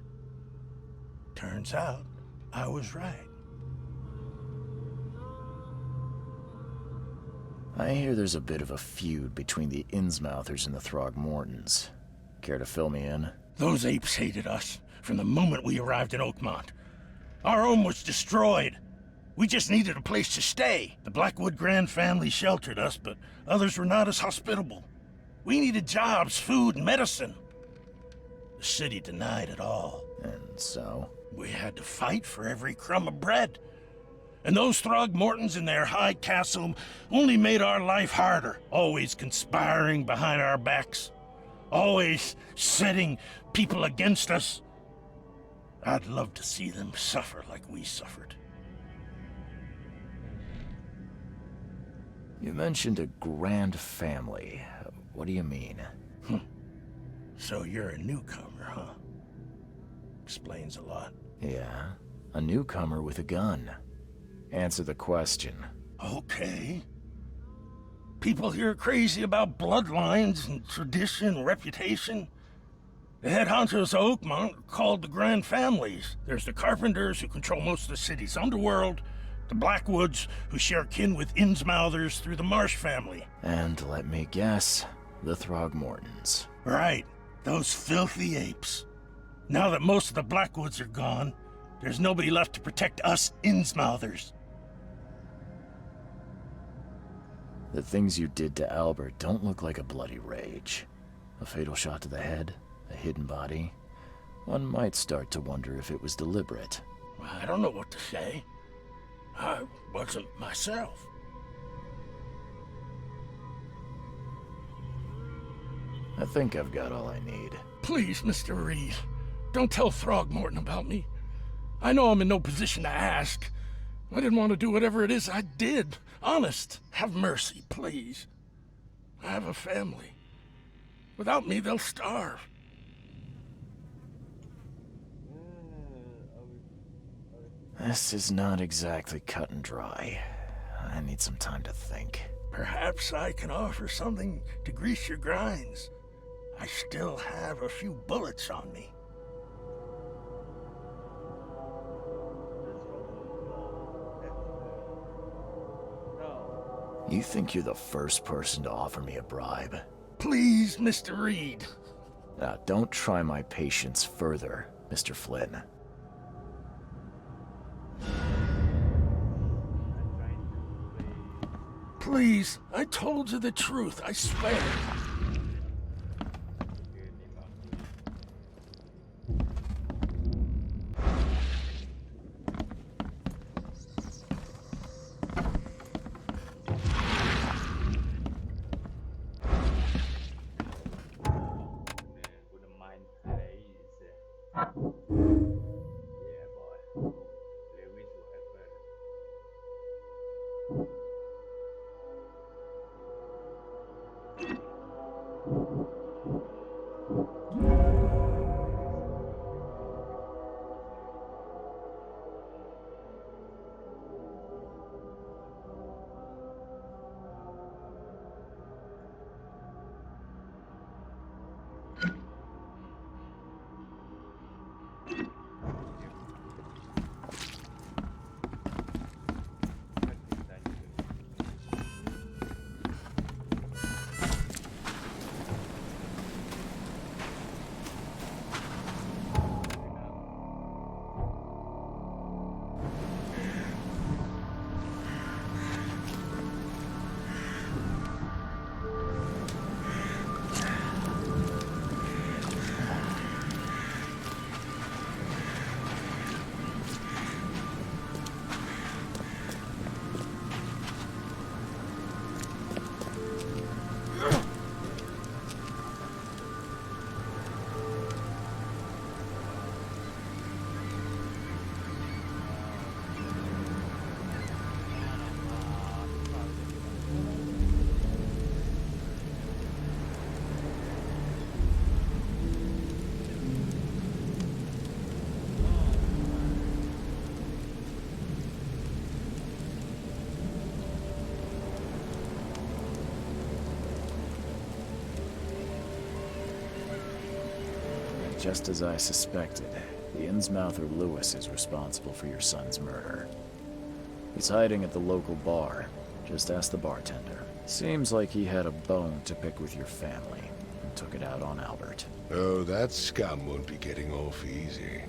Turns out, I was right. I hear there's a bit of a feud between the Innsmouthers and the Throgmortons. Care to fill me in? Those apes hated us from the moment we arrived in Oakmont. Our home was destroyed. We just needed a place to stay. The Blackwood Grand family sheltered us, but others were not as hospitable. We needed jobs, food, and medicine. The city denied it all. And so? We had to fight for every crumb of bread. And those Throgmortons in their high castle only made our life harder, always conspiring behind our backs, always setting people against us. I'd love to see them suffer like we suffered. You mentioned a grand family. What do you mean? So you're a newcomer, huh? Explains a lot. Yeah, a newcomer with a gun. Answer the question. Okay. People here are crazy about bloodlines and tradition and reputation. The head honchos of Oakmont are called the Grand Families. There's the Carpenters, who control most of the city's underworld, the Blackwoods, who share kin with Innsmouthers through the Marsh family. And let me guess, the Throgmortons. Right, those filthy apes. Now that most of the Blackwoods are gone, there's nobody left to protect us Innsmouthers. The things you did to Albert don't look like a bloody rage. A fatal shot to the head, a hidden body. One might start to wonder if it was deliberate. I don't know what to say. I wasn't myself. I think I've got all I need. Please, Mr. Reed, don't tell Throgmorton about me. I know I'm in no position to ask. I didn't want to do whatever it is I did. Honest, have mercy, please. I have a family. Without me, they'll starve. This is not exactly cut and dry. I need some time to think. Perhaps I can offer something to grease your grinds. I still have a few bullets on me. You think you're the first person to offer me a bribe? Please, Mr. Reed. Now, don't try my patience further, Mr. Flynn. Please, I told you the truth, I swear. Just as I suspected, the Innsmouther Lewis is responsible for your son's murder. He's hiding at the local bar. Just ask the bartender. Seems like he had a bone to pick with your family and took it out on Albert. Oh, that scum won't be getting off easy.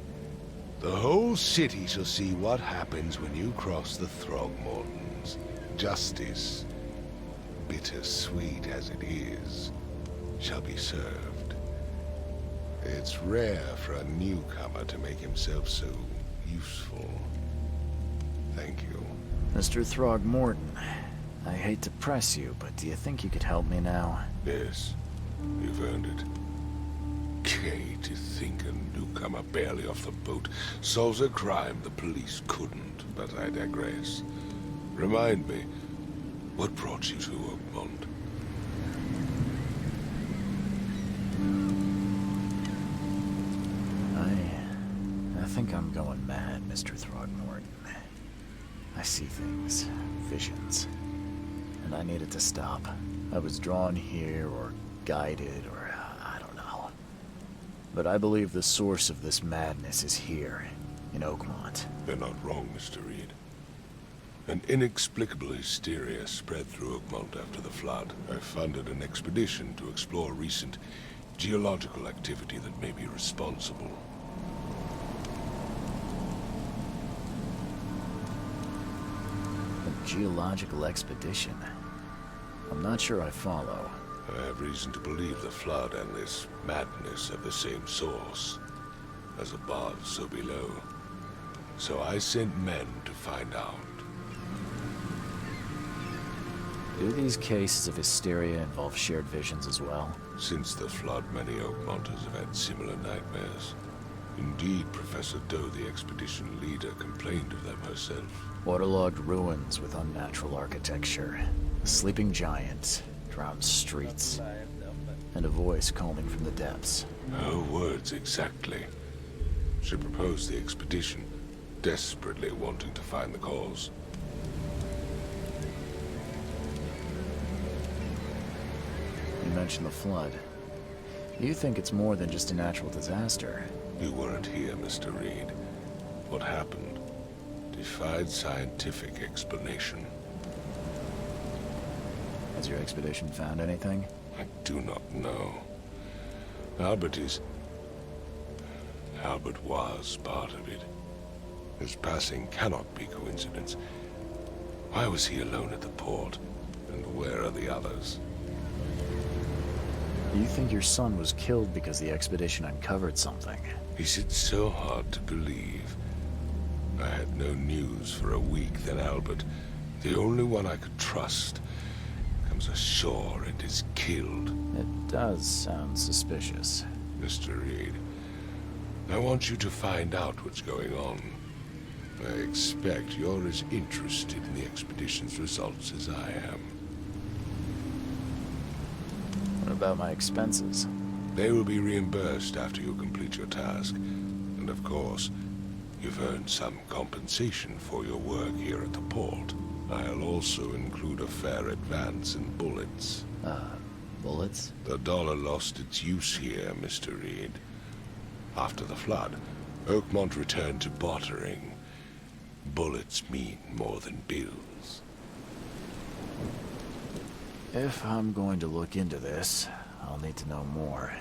The whole city shall see what happens when you cross the Throgmortons. Justice, bittersweet as it is, shall be served. It's rare for a newcomer to make himself so useful. Thank you. Mr. Throgmorton, I hate to press you, but do you think you could help me now? Yes, you've earned it. Gay to think a newcomer barely off the boat solves a crime the police couldn't, but I digress. Remind me, what brought you to Oakmont? I think I'm going mad, Mr. Throgmorton. I see things, visions, and I needed to stop. I was drawn here, or guided, or I don't know. But I believe the source of this madness is here, in Oakmont. They're not wrong, Mr. Reed. An inexplicable hysteria spread through Oakmont after the flood. I funded an expedition to explore recent geological activity that may be responsible. A geological expedition? I'm not sure I follow. I have reason to believe the flood and this madness have the same source. As above, so below. so I sent men to find out. Do these cases of hysteria involve shared visions as well? Since the flood, many Oakmonters have had similar nightmares. Indeed, Professor Doe, the expedition leader, complained of them herself. Waterlogged ruins with unnatural architecture, a sleeping giant, drowned streets, and a voice calling from the depths. Her words exactly. She proposed the expedition, desperately wanting to find the cause. You mentioned the flood. You think it's more than just a natural disaster? You weren't here, Mr. Reed. What happened defied scientific explanation. Has your expedition found anything? I do not know. Albert was part of it. His passing cannot be coincidence. Why was he alone at the port? And where are the others? You think your son was killed because the expedition uncovered something? Is it so hard to believe? I had no news for a week, then Albert, the only one I could trust, comes ashore and is killed. It does sound suspicious. Mr. Reed, I want you to find out what's going on. I expect you're as interested in the expedition's results as I am. What about my expenses? They will be reimbursed after you complete your task. And of course, you've earned some compensation for your work here at the port. I'll also include a fair advance in bullets. Bullets? The dollar lost its use here, Mr. Reed. After the flood, Oakmont returned to bartering. Bullets mean more than bills. If I'm going to look into this, I'll need to know more.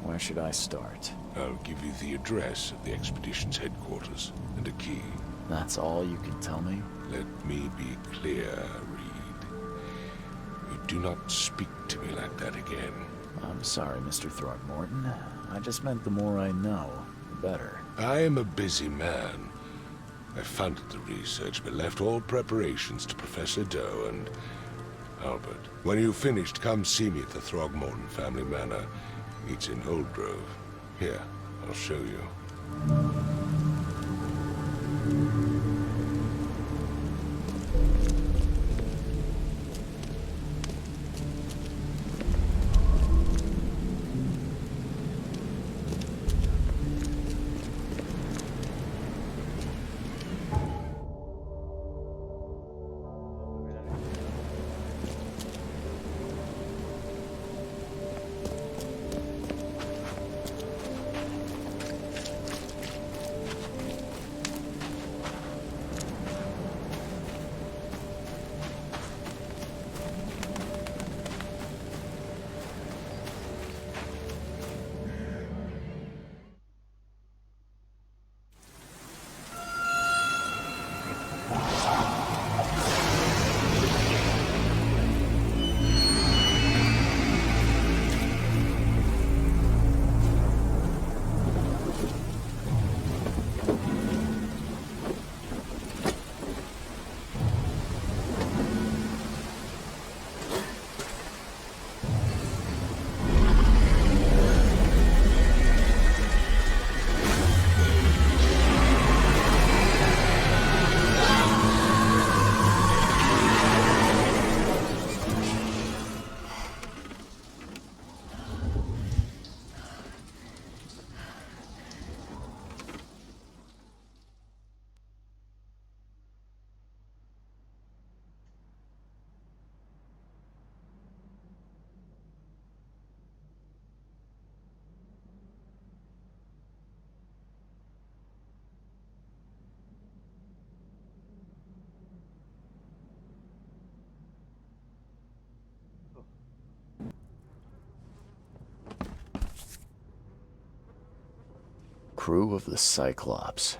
Where should I start? I'll give you the address of the expedition's headquarters and a key. That's all you can tell me? Let me be clear, Reed. You do not speak to me like that again. I'm sorry, Mr. Throckmorton. I just meant the more I know, the better. I am a busy man. I funded the research, but left all preparations to Professor Doe and Albert. When you've finished, come see me at the Throgmorton family manor. It's in Old Grove. Here, I'll show you. Crew of the Cyclops.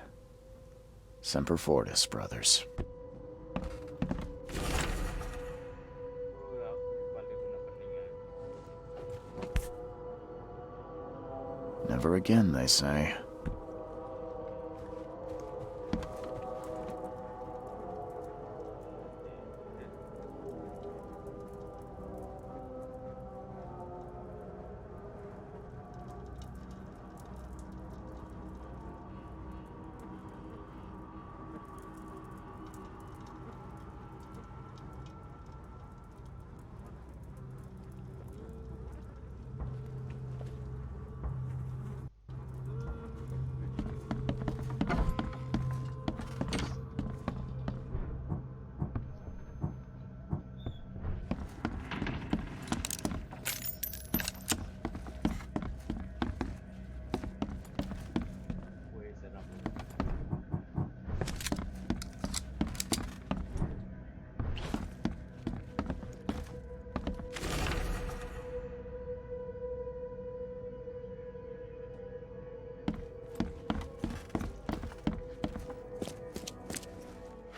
Semper Fortis, brothers. Never again, they say.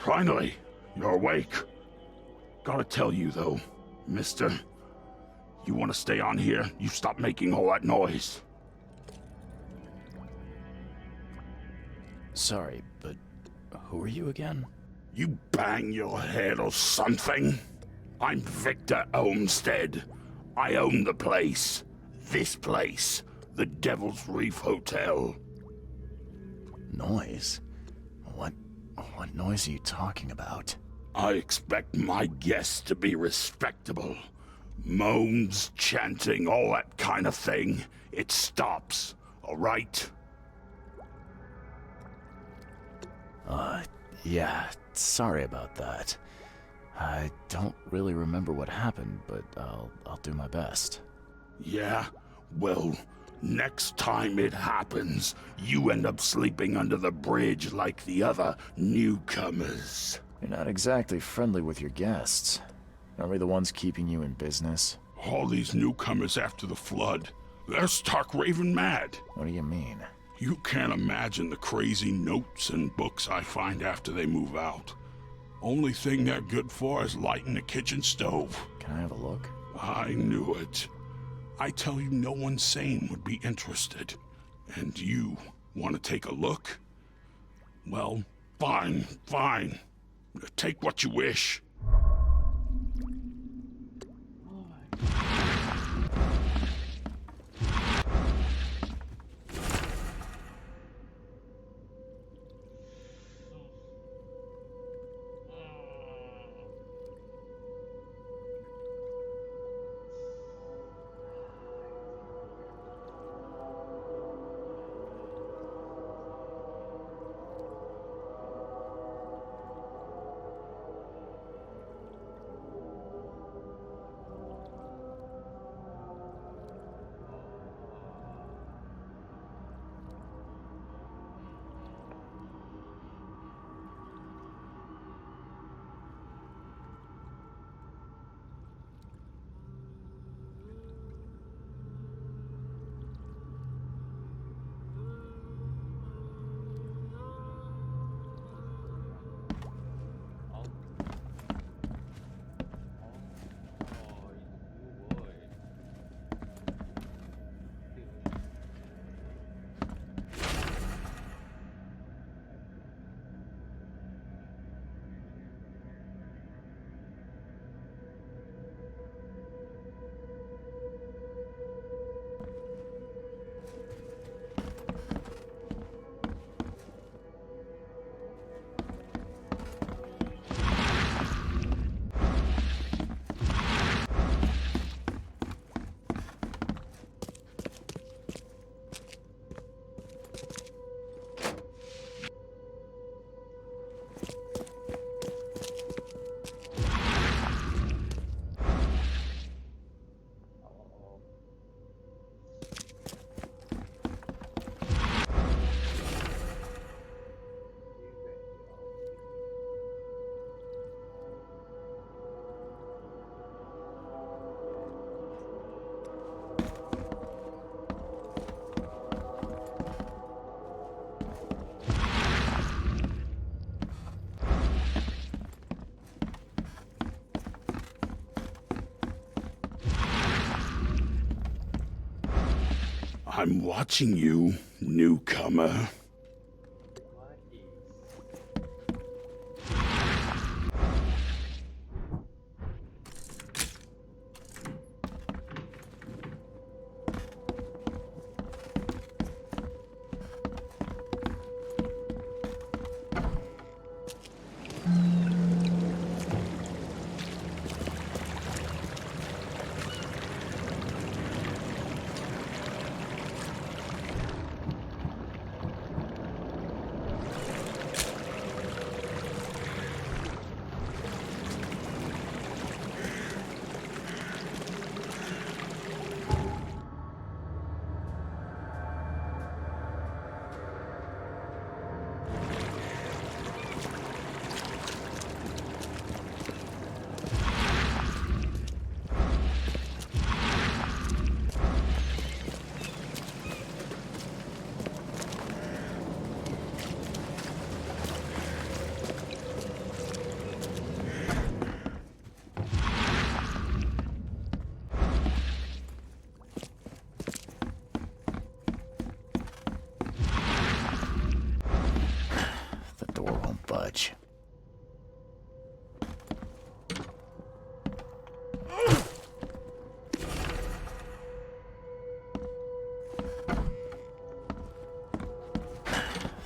Finally, you're awake. Gotta tell you, though, mister, you want to stay on here, you stop making all that noise. Sorry, but who are you again? You bang your head or something? I'm Victor Olmsted. I own the place. This place. The Devil's Reef Hotel. Noise? What noise are you talking about? I expect my guests to be respectable. Moans, chanting, all that kind of thing. It stops, all right? Yeah, sorry about that. I don't really remember what happened, but I'll do my best. Yeah? Well, next time it happens, you end up sleeping under the bridge like the other newcomers. You're not exactly friendly with your guests. Aren't we the ones keeping you in business? All these newcomers after the flood, they're stark raving mad. What do you mean? You can't imagine the crazy notes and books I find after they move out. Only thing they're good for is lighting the kitchen stove. Can I have a look? I knew it. I tell you, no one sane would be interested. And you want to take a look? Well, fine. Take what you wish. I'm watching you, newcomer. budge.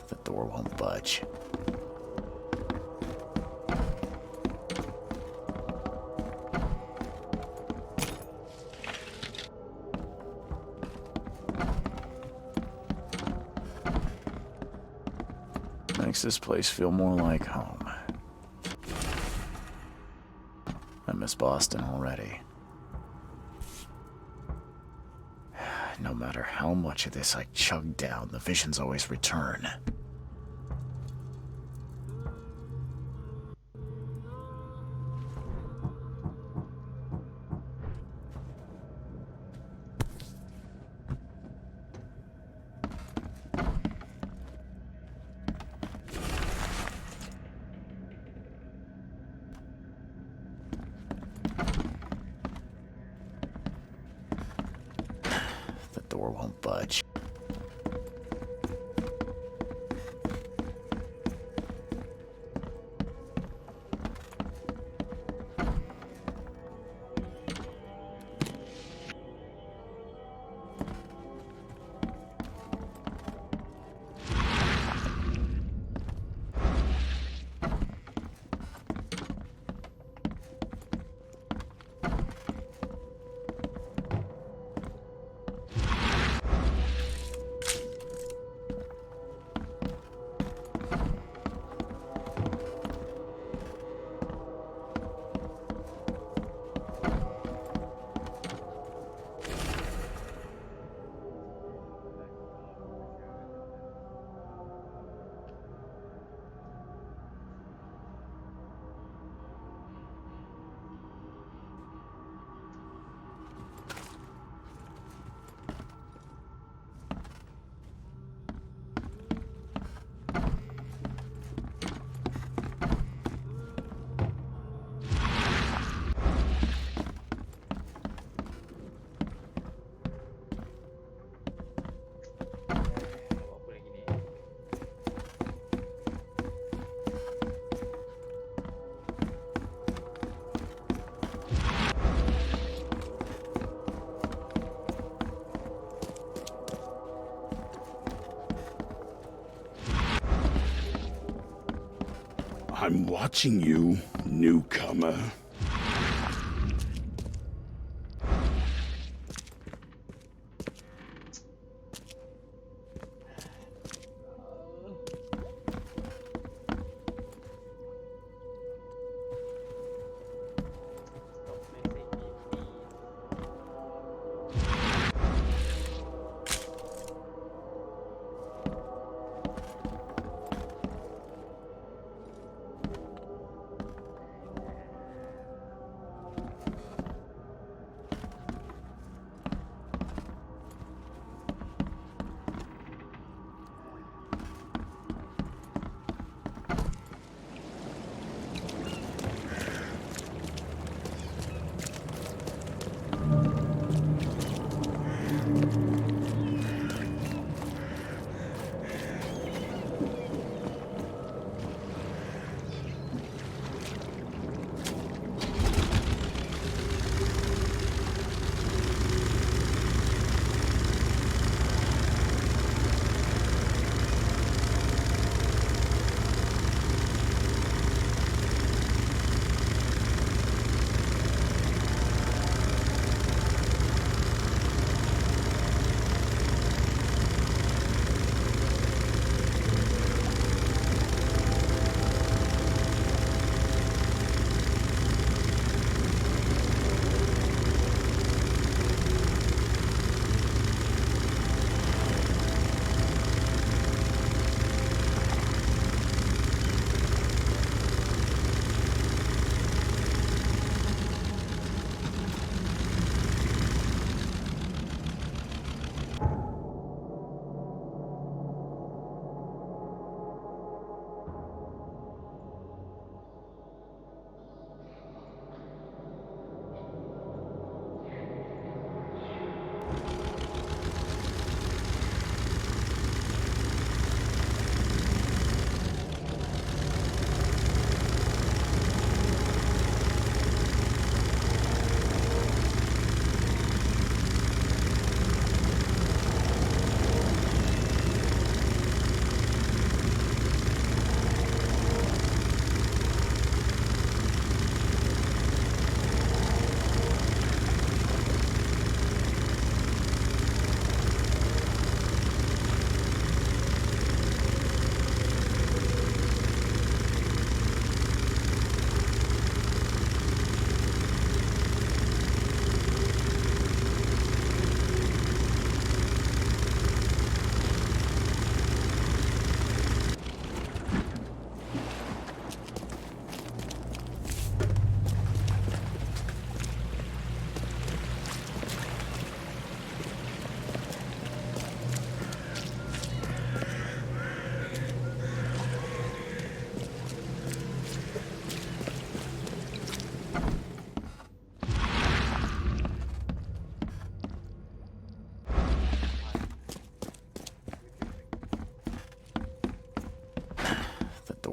The door won't budge. Makes this place feel more like home. I miss Boston already. No matter how much of this I chug down, the visions always return. The door won't budge. I'm watching you, newcomer.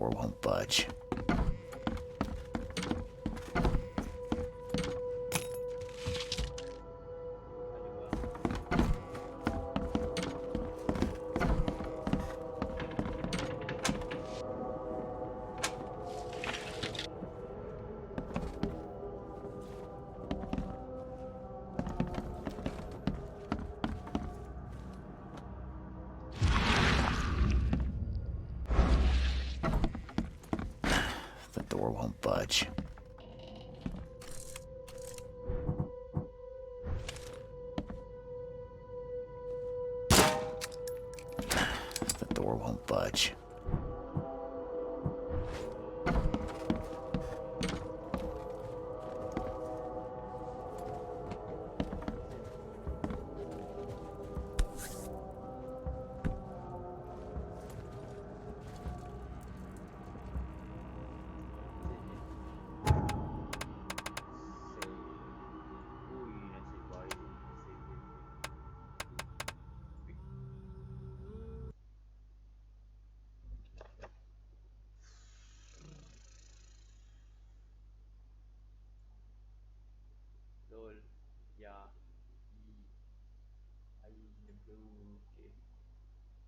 door won't budge. The door won't budge. The door won't budge. Lol, yeah, I in the blue. Okay.